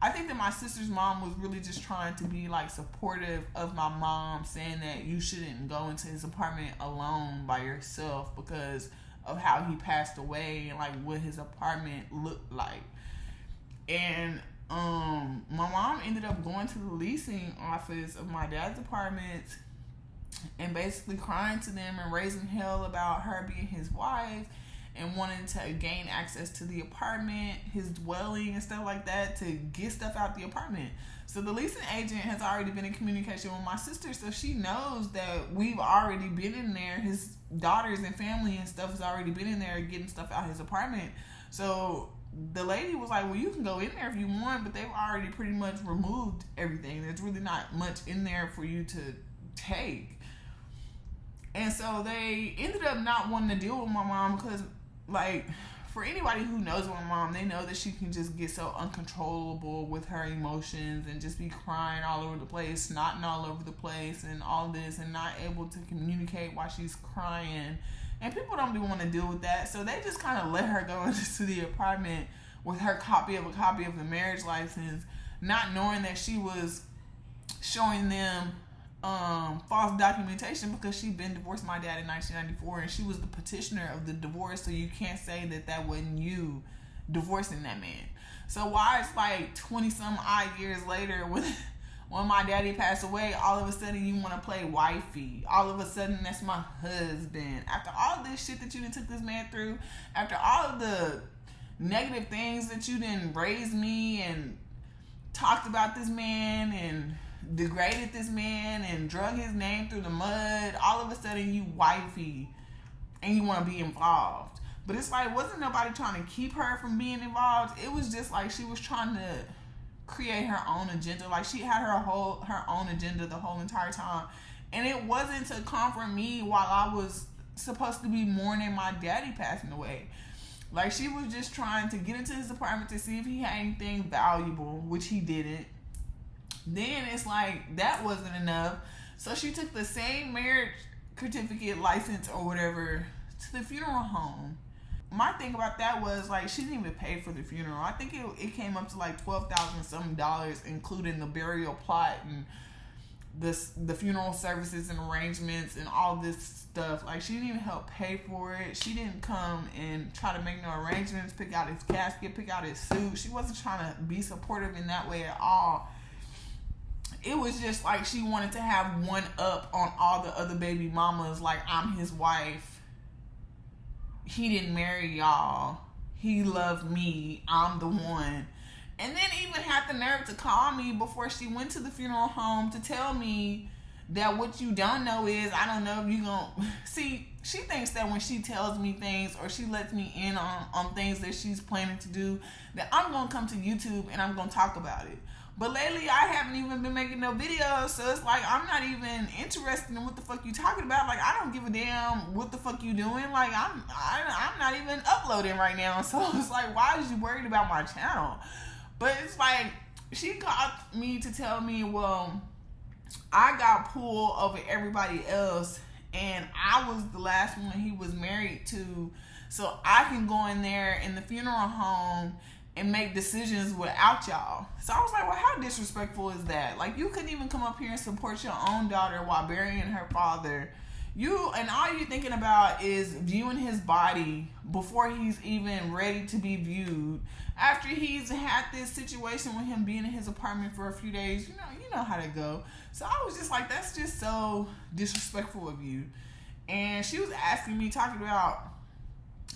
I think that my sister's mom was really just trying to be like supportive of my mom, saying that you shouldn't go into his apartment alone by yourself because of how he passed away and like what his apartment looked like. And my mom ended up going to the leasing office of my dad's apartment and basically crying to them and raising hell about her being his wife and wanting to gain access to the apartment, his dwelling and stuff like that, to get stuff out the apartment. So the leasing agent has already been in communication with my sister, so she knows that we've already been in there. His daughters and family and stuff has already been in there getting stuff out his apartment. So the lady was like, well, you can go in there if you want, but they've already pretty much removed everything. There's really not much in there for you to take. And so they ended up not wanting to deal with my mom because, like, for anybody who knows my mom, they know that she can just get so uncontrollable with her emotions and just be crying all over the place, snotting all over the place and all this, and not able to communicate while she's crying. And people don't really want to deal with that, so they just kind of let her go into the apartment with her copy of the marriage license, not knowing that she was showing them false documentation because she'd been divorced my dad in 1994 and she was the petitioner of the divorce, so you can't say that wasn't you divorcing that man. So why it's like 20 some odd years later when my daddy passed away, all of a sudden you want to play wifey, all of a sudden that's my husband, after all this shit that you done took this man through, after all of the negative things that you didn't raise me and talked about this man and degraded this man and drug his name through the mud, all of a sudden you wifey and you want to be involved. But it's like, wasn't nobody trying to keep her from being involved. It was just like she was trying to create her own agenda. Like, she had her own agenda the whole entire time, and it wasn't to comfort me while I was supposed to be mourning my daddy passing away. Like, she was just trying to get into his apartment to see if he had anything valuable, which he didn't. Then it's like that wasn't enough, so she took the same marriage certificate, license or whatever to the funeral home. My thing about that was, like, she didn't even pay for the funeral. I think it came up to like $12,000 something, including the burial plot and the funeral services and arrangements and all this stuff. Like, she didn't even help pay for it. She didn't come and try to make no arrangements, pick out his casket, pick out his suit. She wasn't trying to be supportive in that way at all. It was just like she wanted to have one up on all the other baby mamas. Like, I'm his wife. He didn't marry y'all. He loved me. I'm the one. And then even had the nerve to call me before she went to the funeral home to tell me that what you don't know is, I don't know if you gonna... See, she thinks that when she tells me things or she lets me in on things that she's planning to do, that I'm gonna come to YouTube and I'm gonna talk about it. But lately, I haven't even been making no videos, so it's like, I'm not even interested in what the fuck you talking about. Like, I don't give a damn what the fuck you doing. Like, I'm not even uploading right now, so it's like, why is you worried about my channel? But it's like, she called me to tell me, well, I got pulled over everybody else, and I was the last one he was married to, so I can go in there in the funeral home and make decisions without y'all. So I was like, well, how disrespectful is that? Like, you couldn't even come up here and support your own daughter while burying her father. And all you're thinking about is viewing his body before he's even ready to be viewed. After he's had this situation with him being in his apartment for a few days, you know how to go. So I was just like, that's just so disrespectful of you. And she was asking me, talking about,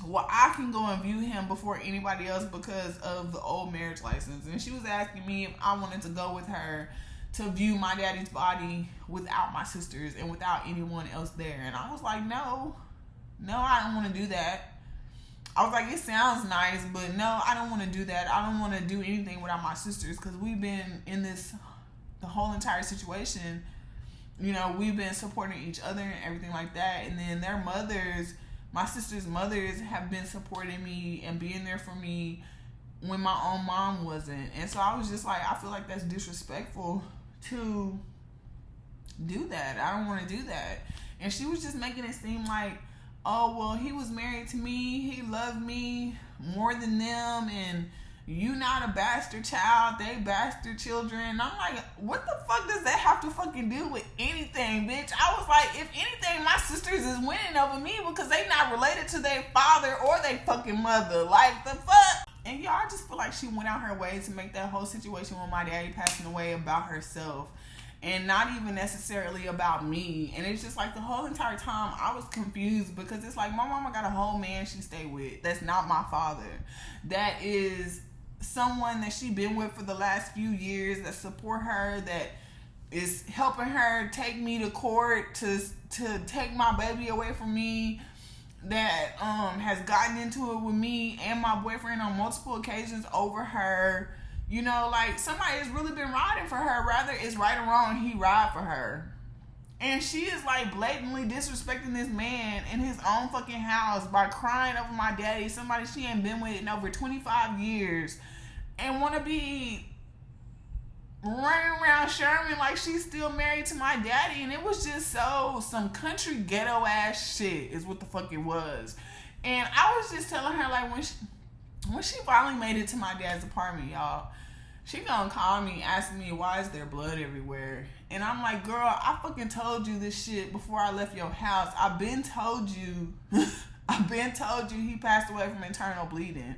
well, I can go and view him before anybody else because of the old marriage license. And she was asking me if I wanted to go with her to view my daddy's body without my sisters and without anyone else there. And I was like, no, I don't want to do that. I was like, it sounds nice, but no, I don't want to do that. I don't want to do anything without my sisters, because we've been in this, the whole entire situation, we've been supporting each other and everything like that. And then their mothers, my sister's mothers, have been supporting me and being there for me when my own mom wasn't. And so I was just like, I feel like that's disrespectful to do that. I don't want to do that. And she was just making it seem like, oh, well, he was married to me, he loved me more than them, and you not a bastard child, they bastard children. And I'm like, what the fuck does that have to fucking do with anything, bitch? I was like, if anything, my sisters is winning over me because they not related to their father or their fucking mother. Like, the fuck? And y'all, I just feel like she went out her way to make that whole situation with my daddy passing away about herself, and not even necessarily about me. And it's just like the whole entire time I was confused, because it's like my mama got a whole man she stay with that's not my father, that is someone that she been with for the last few years, that support her, that is helping her take me to court to take my baby away from me, that has gotten into it with me and my boyfriend on multiple occasions over her. Like, somebody has really been riding for her. Rather it's right or wrong, he ride for her. And she is like blatantly disrespecting this man in his own fucking house by crying over my daddy, somebody she ain't been with in over 25 years, and want to be running around Sherman like she's still married to my daddy. And it was just some country ghetto ass shit is what the fuck it was. And I was just telling her, like, when she finally made it to my dad's apartment, y'all, she gonna call me, asking me, why is there blood everywhere? And I'm like, girl, I fucking told you this shit before I left your house. I've been told you he passed away from internal bleeding.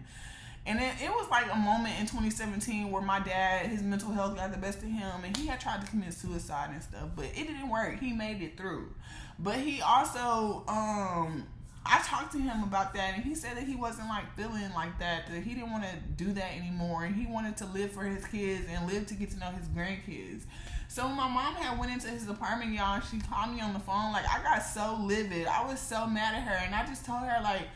And it was like a moment in 2017 where my dad, his mental health got the best of him, and he had tried to commit suicide and stuff, but it didn't work. He made it through. But he also, I talked to him about that, and he said that he wasn't like feeling like that he didn't want to do that anymore, and he wanted to live for his kids and live to get to know his grandkids. So when my mom had went into his apartment, y'all, she called me on the phone. Like, I got so livid. I was so mad at her, and I just told her, like,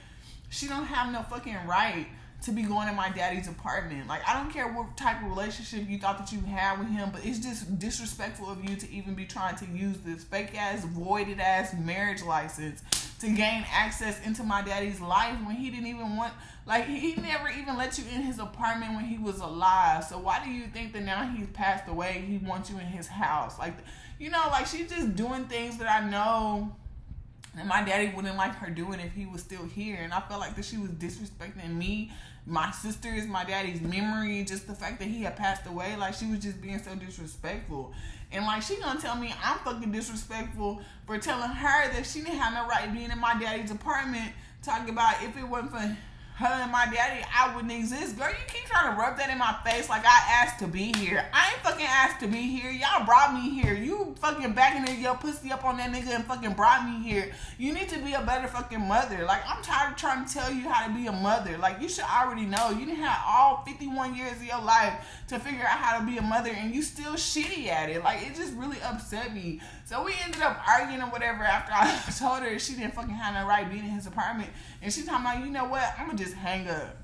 she don't have no fucking right to be going to my daddy's apartment. Like, I don't care what type of relationship you thought that you had with him, but it's just disrespectful of you to even be trying to use this fake ass, voided ass marriage license to gain access into my daddy's life when he didn't even want, like, he never even let you in his apartment when he was alive. So why do you think that now he's passed away, he wants you in his house? Like, like, she's just doing things that I know and my daddy wouldn't like her doing if he was still here. And I felt like that she was disrespecting me, my sisters, my daddy's memory, just the fact that he had passed away. Like, she was just being so disrespectful. And like, she gonna tell me I'm fucking disrespectful for telling her that she didn't have no right being in my daddy's apartment, talking about if it wasn't for her and my daddy, I wouldn't exist. Girl, you keep trying to rub that in my face like I asked to be here. I ain't fucking asked to be here. Y'all brought me here. You fucking backing your pussy up on that nigga and fucking brought me here. You need to be a better fucking mother. Like, I'm tired of trying to tell you how to be a mother. Like, you should already know. You didn't have all 51 years of your life to figure out how to be a mother, and you still shitty at it. Like, it just really upset me. So we ended up arguing or whatever after I told her she didn't fucking have no right being in his apartment. And she talking about, you know what, I'm gonna just hang up.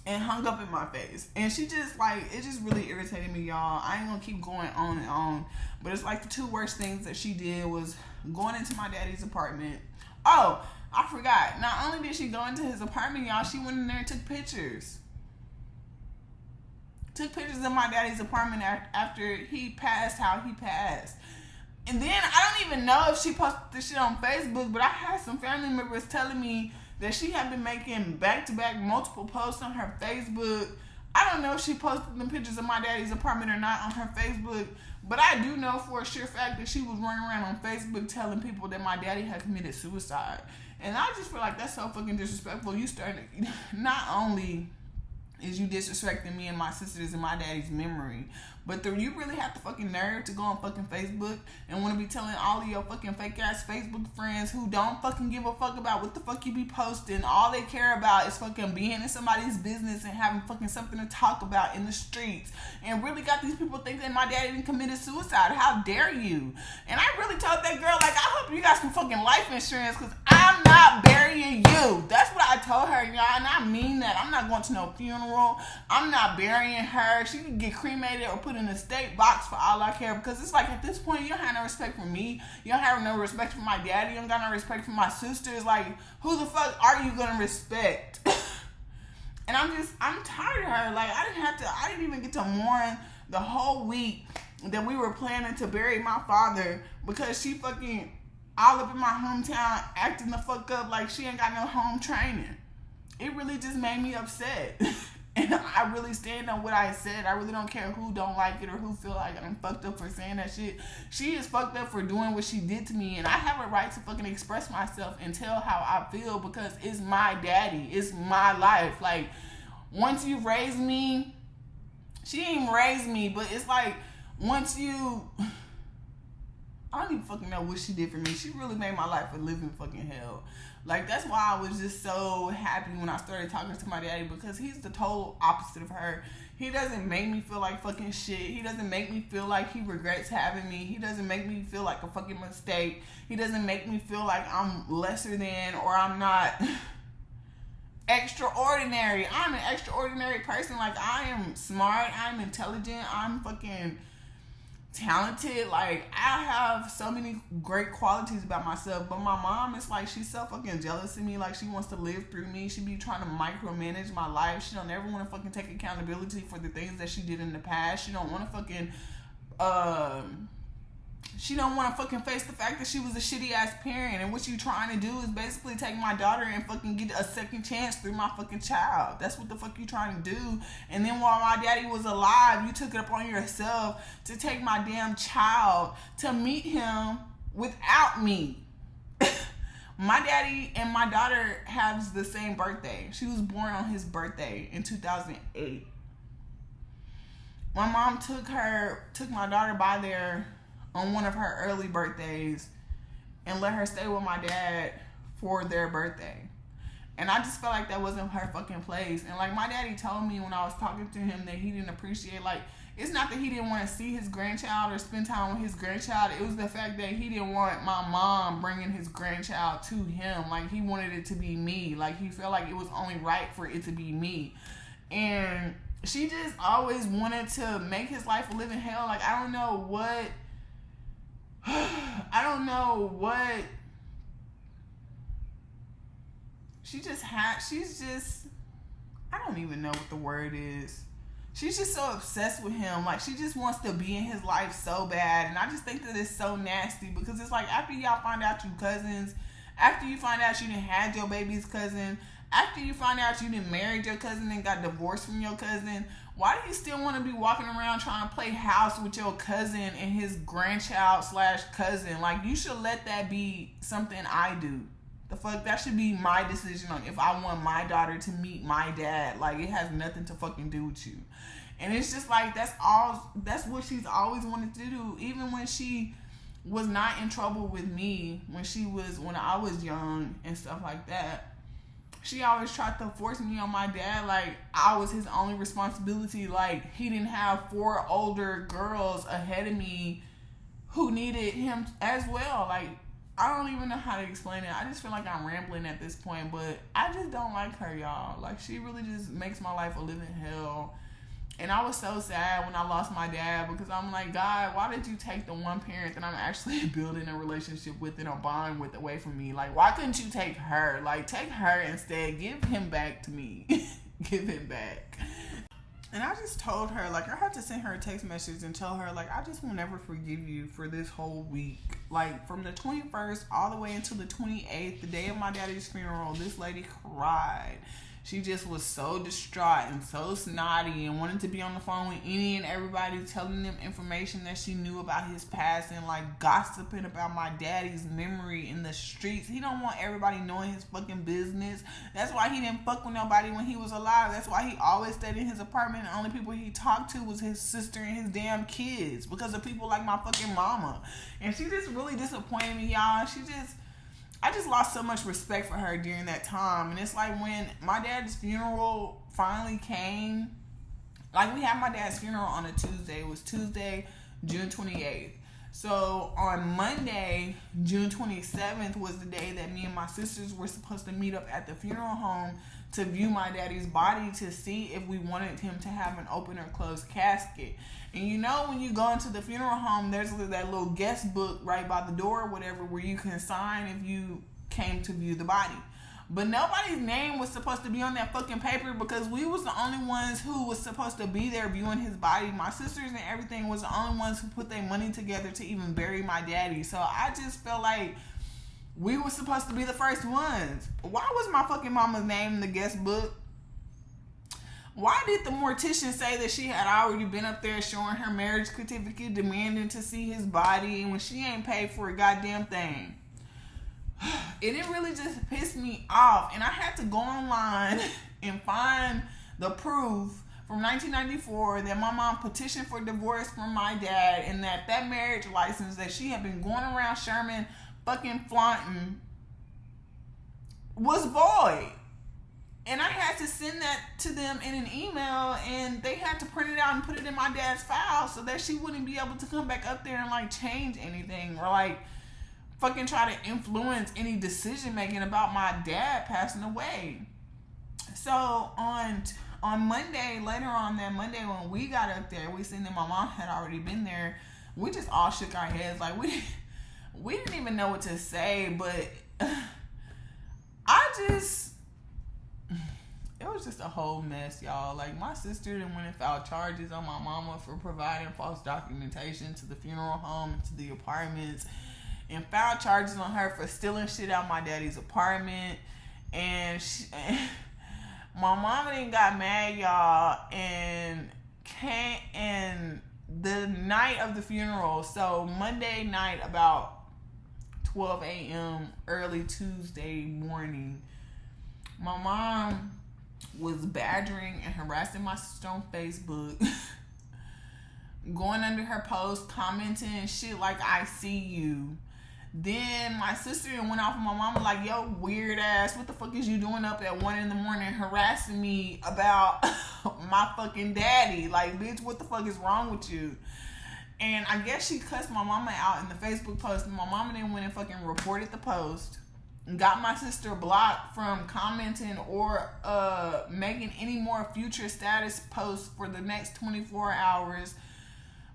And hung up in my face. And she just, like, it just really irritated me, y'all. I ain't gonna keep going on and on. But it's like the two worst things that she did was going into my daddy's apartment. Oh, I forgot. Not only did she go into his apartment, y'all, she went in there and took pictures. Took pictures of my daddy's apartment after he passed how he passed. And then I don't even know if she posted this shit on Facebook, but I had some family members telling me that she had been making back-to-back multiple posts on her Facebook. I don't know if she posted them pictures of my daddy's apartment or not on her Facebook, but I do know for a sure fact that she was running around on Facebook telling people that my daddy had committed suicide. And I just feel like that's so fucking disrespectful. You started, not only is you disrespecting me and my sisters and my daddy's memory, but you really have the fucking nerve to go on fucking Facebook and want to be telling all of your fucking fake ass Facebook friends who don't fucking give a fuck about what the fuck you be posting. All they care about is fucking being in somebody's business and having fucking something to talk about in the streets. And really got these people thinking that my daddy didn't committed suicide. How dare you? And I really told that girl, like, I hope you got some fucking life insurance, because I'm not burying you. That's what I told her, y'all, and I mean that. I'm not going to no funeral. I'm not burying her. She can get cremated or put in a state box for all I care, because it's like, at this point, you don't have no respect for me. You don't have no respect for my daddy. You don't got no respect for my sisters. Like, who the fuck are you gonna respect? And I'm tired of her. Like, I didn't even get to mourn the whole week that we were planning to bury my father, because she fucking all up in my hometown acting the fuck up like she ain't got no home training. It really just made me upset. And I really stand on what I said. I really don't care who don't like it or who feel like I'm fucked up for saying that shit. She is fucked up for doing what she did to me, and I have a right to fucking express myself and tell how I feel, because it's my daddy. It's my life. Like, once you raise me, she ain't raised me, but it's like, once you, I don't even fucking know what she did for me. She really made my life a living fucking hell. Like, that's why I was just so happy when I started talking to my daddy, because he's the total opposite of her. He doesn't make me feel like fucking shit. He doesn't make me feel like he regrets having me. He doesn't make me feel like a fucking mistake. He doesn't make me feel like I'm lesser than, or I'm not extraordinary. I'm an extraordinary person. Like, I am smart. I'm intelligent. I'm fucking talented. Like, I have so many great qualities about myself, but my mom is like, she's so fucking jealous of me. Like, she wants to live through me. She be trying to micromanage my life. She don't ever want to fucking take accountability for the things that she did in the past. She don't want to fucking she don't want to fucking face the fact that she was a shitty ass parent, and what you trying to do is basically take my daughter and fucking get a second chance through my fucking child. That's what the fuck you trying to do. And then while my daddy was alive, you took it upon yourself to take my damn child to meet him without me. My daddy and my daughter have the same birthday. She was born on his birthday in 2008. My mom took my daughter by there on one of her early birthdays and let her stay with my dad for their birthday. And I just felt like that wasn't her fucking place. And like, my daddy told me when I was talking to him that he didn't appreciate, like, it's not that he didn't want to see his grandchild or spend time with his grandchild. It was the fact that he didn't want my mom bringing his grandchild to him. Like, he wanted it to be me. Like, he felt like it was only right for it to be me. And she just always wanted to make his life a living hell. Like, I don't know what I don't even know what the word is. She's just so obsessed with him. Like, she just wants to be in his life so bad. And I just think that it's so nasty, because it's like, after y'all find out you cousins, after you find out you done had your baby's cousin, after you find out you done married your cousin and got divorced from your cousin, why do you still want to be walking around trying to play house with your cousin and his grandchild / cousin? Like, you should let that be something I do. The fuck, that should be my decision on if I want my daughter to meet my dad. Like, it has nothing to fucking do with you. And it's just like, that's what she's always wanted to do. Even when she was not in trouble with me, when I was young and stuff like that, she always tried to force me on my dad. Like, I was his only responsibility. Like, he didn't have 4 older girls ahead of me who needed him as well. Like, I don't even know how to explain it. I just feel like I'm rambling at this point, but I just don't like her, y'all. Like, she really just makes my life a living hell. And I was so sad when I lost my dad, because I'm like, God, why did you take the one parent that I'm actually building a relationship with and a bond with away from me? Like, why couldn't you take her? Like, take her instead. Give him back to me. Give him back. And I just told her, like, I had to send her a text message and tell her, like, I just will never forgive you for this whole week. Like, from the 21st all the way until the 28th, the day of my daddy's funeral, this lady cried. She just was so distraught and so snotty and wanted to be on the phone with any and everybody, telling them information that she knew about his past and like gossiping about my daddy's memory in the streets. He don't want everybody knowing his fucking business. That's why he didn't fuck with nobody when he was alive. That's why he always stayed in his apartment. The only people he talked to was his sister and his damn kids because of people like my fucking mama. And she just really disappointed me, y'all. I just lost so much respect for her during that time. And it's like when my dad's funeral finally came, like we had my dad's funeral on a Tuesday. It was Tuesday, June 28th. So on Monday, June 27th was the day that me and my sisters were supposed to meet up at the funeral home to view my daddy's body to see if we wanted him to have an open or closed casket. And you know, when you go into the funeral home, there's that little guest book right by the door or whatever where you can sign if you came to view the body. But nobody's name was supposed to be on that fucking paper because we was the only ones who was supposed to be there viewing his body. My sisters and everything was the only ones who put their money together to even bury my daddy. So I just felt like we were supposed to be the first ones. Why was my fucking mama's name in the guest book? Why did the mortician say that she had already been up there showing her marriage certificate, demanding to see his body, and when she ain't paid for a goddamn thing? It really just pissed me off. And I had to go online and find the proof from 1994 that my mom petitioned for divorce from my dad and that marriage license that she had been going around Sherman fucking flaunting was void. And I had to send that to them in an email, and they had to print it out and put it in my dad's file so that she wouldn't be able to come back up there and like change anything or like fucking try to influence any decision making about my dad passing away. So on Monday, later on that Monday when we got up there, we seen that my mom had already been there. We just all shook our heads like we didn't even know what to say, but it was just a whole mess, y'all. Like, my sister then went and filed charges on my mama for providing false documentation to the funeral home and to the apartments, and filed charges on her for stealing shit out my daddy's apartment. And my mama then got mad, y'all, and the night of the funeral, so Monday night about 12 a.m., early Tuesday morning, my mom was badgering and harassing my sister on Facebook, going under her post, commenting shit like, I see you. Then my sister went off on my mama like, yo, weird ass, what the fuck is you doing up at 1 a.m. harassing me about my fucking daddy? Like, bitch, what the fuck is wrong with you? And I guess she cussed my mama out in the Facebook post, and my mama then went and fucking reported the post, got my sister blocked from commenting or making any more future status posts for the next 24 hours,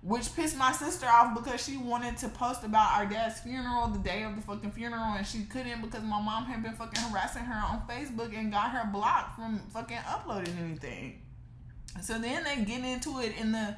which pissed my sister off because she wanted to post about our dad's funeral the day of the fucking funeral, and she couldn't because my mom had been fucking harassing her on Facebook and got her blocked from fucking uploading anything. So then they get into it in their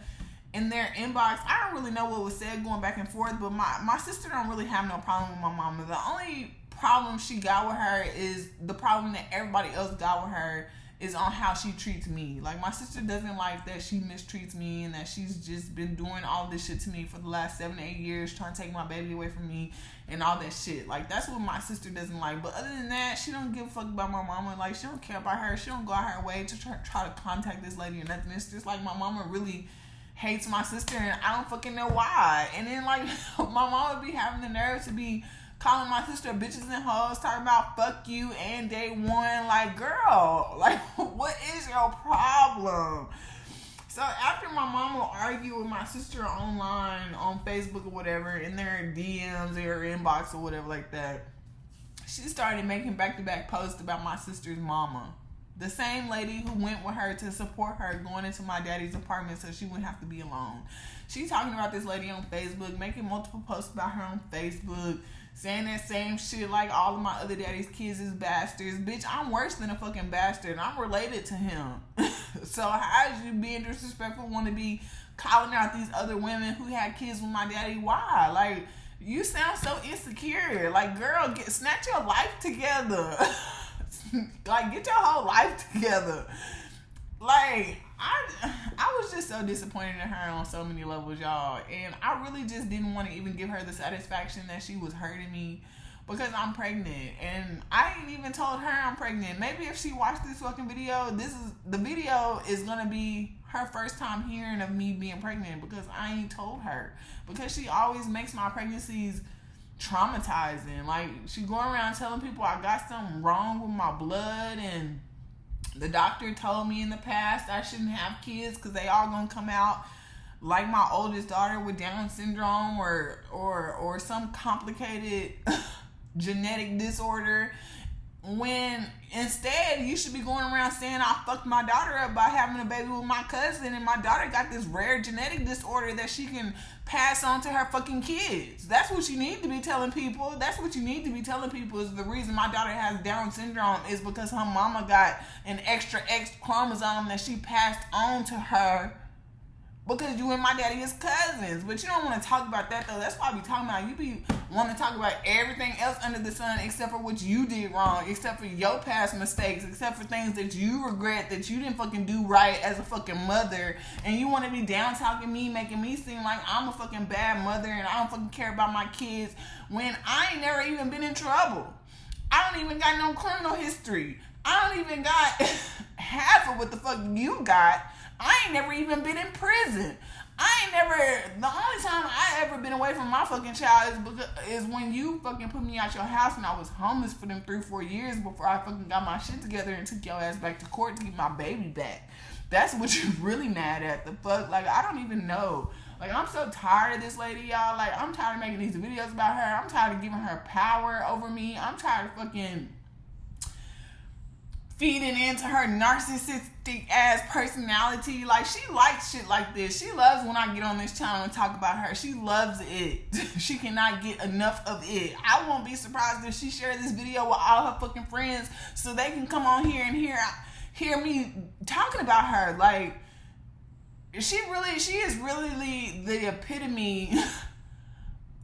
inbox. I don't really know what was said going back and forth, but my sister don't really have no problem with my mama. The only problem she got with her is the problem that everybody else got with her is on how she treats me. Like, my sister doesn't like that she mistreats me and that she's just been doing all this shit to me for the last 7 to 8 years, trying to take my baby away from me and all that shit. Like, that's what my sister doesn't like. But other than that, she don't give a fuck about my mama. Like, she don't care about her. She don't go out her way to try to contact this lady or nothing. It's just like my mama really hates my sister, and I don't fucking know why. And then, like, my mama be having the nerve to be calling my sister bitches and hoes, talking about fuck you and DayOne. Like, girl, like, what is your problem? So after my mom will argue with my sister online on Facebook or whatever, in their DMs or inbox or whatever like that, she started making back-to-back posts about my sister's mama. The same lady who went with her to support her going into my daddy's apartment so she wouldn't have to be alone. She's talking about this lady on Facebook, making multiple posts about her on Facebook, saying that same shit like all of my other daddy's kids is bastards. Bitch, I'm worse than a fucking bastard. I'm related to him. So how is you being disrespectful, want to be calling out these other women who had kids with my daddy? Why? Like, you sound so insecure. Like, girl, snatch your life together. Like, get your whole life together. Like, I was just so disappointed in her on so many levels, y'all. And I really just didn't want to even give her the satisfaction that she was hurting me because I'm pregnant. And I ain't even told her I'm pregnant. Maybe if she watched this fucking video, the video is going to be her first time hearing of me being pregnant because I ain't told her. Because she always makes my pregnancies traumatizing. Like, she going around telling people I got something wrong with my blood, and the doctor told me in the past I shouldn't have kids because they all gonna come out like my oldest daughter with Down syndrome or some complicated genetic disorder, when instead you should be going around saying I fucked my daughter up by having a baby with my cousin, and my daughter got this rare genetic disorder that she can pass on to her fucking kids. That's what you need to be telling people. That's what you need to be telling people is the reason my daughter has Down syndrome is because her mama got an extra X chromosome that she passed on to her because you and my daddy is cousins. But you don't want to talk about that, though. That's why I be talking about, you be want to talk about everything else under the sun except for what you did wrong, except for your past mistakes, except for things that you regret that you didn't fucking do right as a fucking mother. And you want to be down talking me, making me seem like I'm a fucking bad mother and I don't fucking care about my kids when I ain't never even been in trouble. I don't even got no criminal history. I don't even got half of what the fuck you got. I ain't never even been in prison. The only time I ever been away from my fucking child is when you fucking put me out your house and I was homeless for them 3-4 years before I fucking got my shit together and took your ass back to court to get my baby back. That's what you're really mad at. The fuck? Like, I don't even know. Like, I'm so tired of this lady, y'all. Like, I'm tired of making these videos about her. I'm tired of giving her power over me. I'm tired of fucking feeding into her narcissistic ass personality. Like, she likes shit like this. She loves when I get on this channel and talk about her. She loves it. She cannot get enough of it. I won't be surprised if she shared this video with all her fucking friends so they can come on here and hear me talking about her. Like, she is really the epitome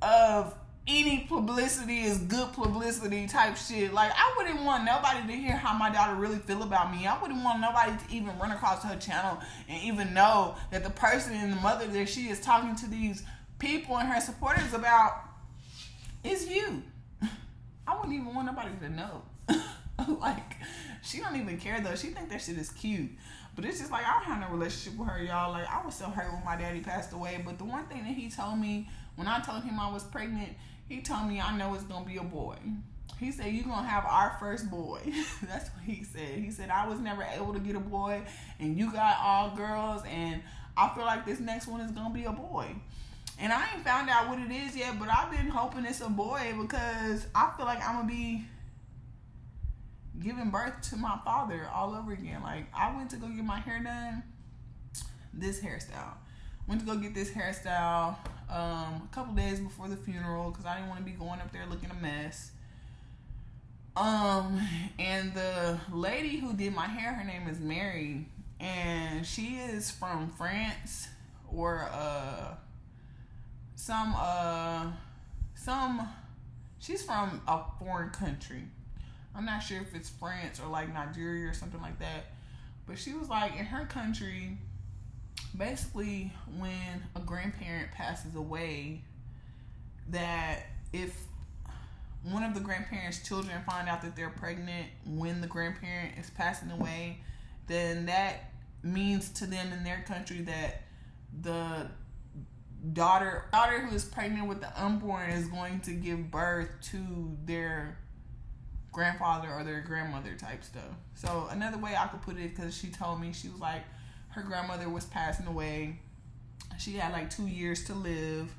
of any publicity is good publicity type shit. Like, I wouldn't want nobody to hear how my daughter really feel about me. I wouldn't want nobody to even run across her channel and even know that the person and the mother that she is talking to these people and her supporters about is you. I wouldn't even want nobody to know. Like, she don't even care though. She think that shit is cute. But it's just like, I don't have no relationship with her, y'all. Like, I was so hurt when my daddy passed away. But the one thing that he told me when I told him I was pregnant, he told me, I know it's going to be a boy. He said, you're going to have our first boy. That's what he said. He said, I was never able to get a boy, and you got all girls, and I feel like this next one is going to be a boy. And I ain't found out what it is yet, but I've been hoping it's a boy because I feel like I'm going to be giving birth to my father all over again. Like, I went to go get my hair done. This hairstyle. Went to go get this hairstyle a couple days before the funeral because I didn't want to be going up there looking a mess. And the lady who did my hair, her name is Mary, and she is from France or she's from a foreign country. I'm not sure if it's France or like Nigeria or something like that. But she was like, in her country, basically when a grandparent passes away, that if one of the grandparents' children find out that they're pregnant when the grandparent is passing away, then that means to them in their country that the daughter who is pregnant with the unborn is going to give birth to their grandfather or their grandmother type stuff. So another way I could put it, because she told me, she was like, her grandmother was passing away. She had like 2 years to live.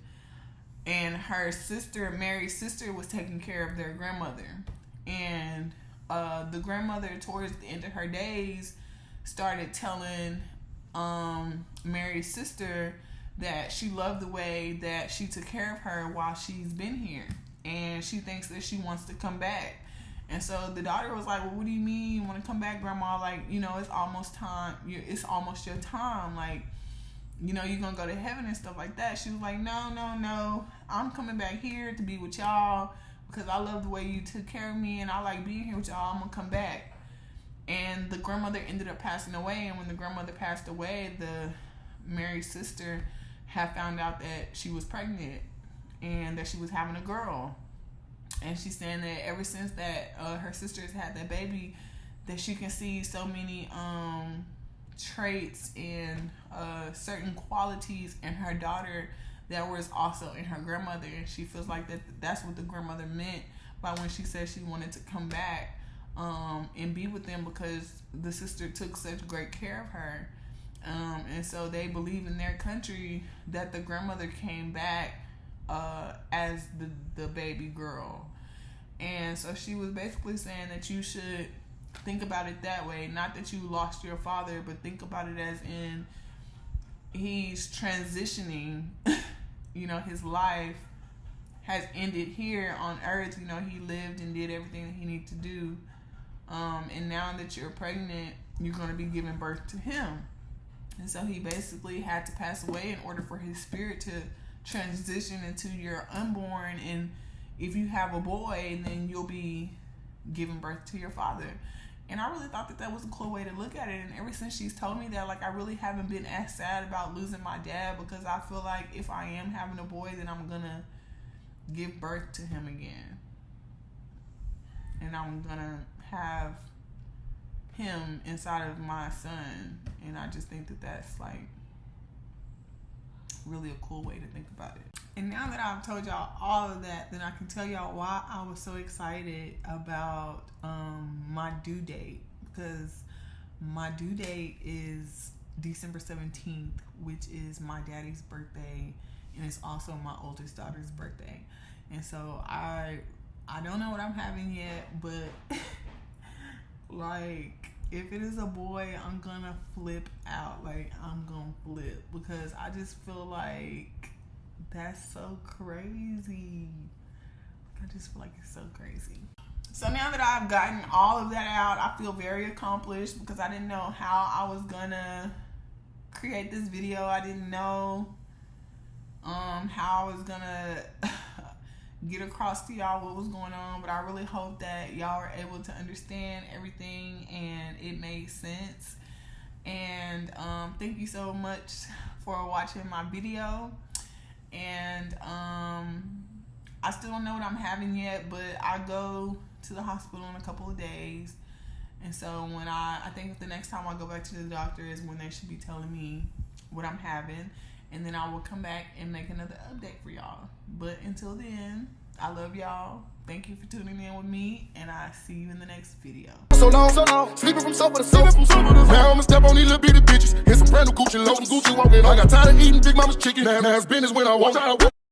And her sister, Mary's sister, was taking care of their grandmother. And the grandmother, towards the end of her days, started telling Mary's sister that she loved the way that she took care of her while she's been here. and she thinks that she wants to come back. And so the daughter was like, well, what do you mean you want to come back, Grandma? Like, you know, it's almost time. It's almost your time. Like, you know, you're going to go to heaven and stuff like that. She was like, no. I'm coming back here to be with y'all because I love the way you took care of me and I like being here with y'all. I'm going to come back. And the grandmother ended up passing away. And when the grandmother passed away, the Mary's sister had found out that she was pregnant and that she was having a girl. And she's saying that ever since that her sisters had that baby, that she can see so many traits and certain qualities in her daughter that was also in her grandmother. And she feels like that's what the grandmother meant by when she said she wanted to come back and be with them, because the sister took such great care of her. And so they believe in their country that the grandmother came back as the baby girl. And so she was basically saying that you should think about it that way. Not that you lost your father, but think about it as in he's transitioning. You know, his life has ended here on earth. You know, he lived and did everything that he needed to do. And now that you're pregnant, you're going to be giving birth to him. And so he basically had to pass away in order for his spirit to transition into your unborn. And if you have a boy, then you'll be giving birth to your father. And I really thought that was a cool way to look at it. And ever since she's told me that, like, I really haven't been as sad about losing my dad, because I feel like if I am having a boy, then I'm going to give birth to him again. And I'm going to have him inside of my son. And I just think that that's, like, really a cool way to think about it. And now that I've told y'all all of that, then I can tell y'all why I was so excited about my due date, because my due date is December 17th, which is my daddy's birthday, and it's also my oldest daughter's birthday. And so I don't know what I'm having yet, but like, if it is a boy, I'm gonna flip out. Like, I'm gonna flip, because I just feel like that's so crazy. I just feel like it's so crazy. So now that I've gotten all of that out, I feel very accomplished, because I didn't know how I was gonna create this video. I didn't know how I was gonna get across to y'all what was going on, but I really hope that y'all were able to understand everything and it made sense. And thank you so much for watching my video. And I still don't know what I'm having yet, but I go to the hospital in a couple of days. And so when I think the next time I go back to the doctor is when they should be telling me what I'm having. And then I will come back and make another update for y'all. But until then, I love y'all. Thank you for tuning in with me, and I'll see you in the next video. So long, sleeping from sofa to sofa. Now I'ma step on these little bitty bitches. Here's some brand new Gucci loafers, Gucci walking. I got tired of eating Big Mama's chicken. Now it's business when I walk out.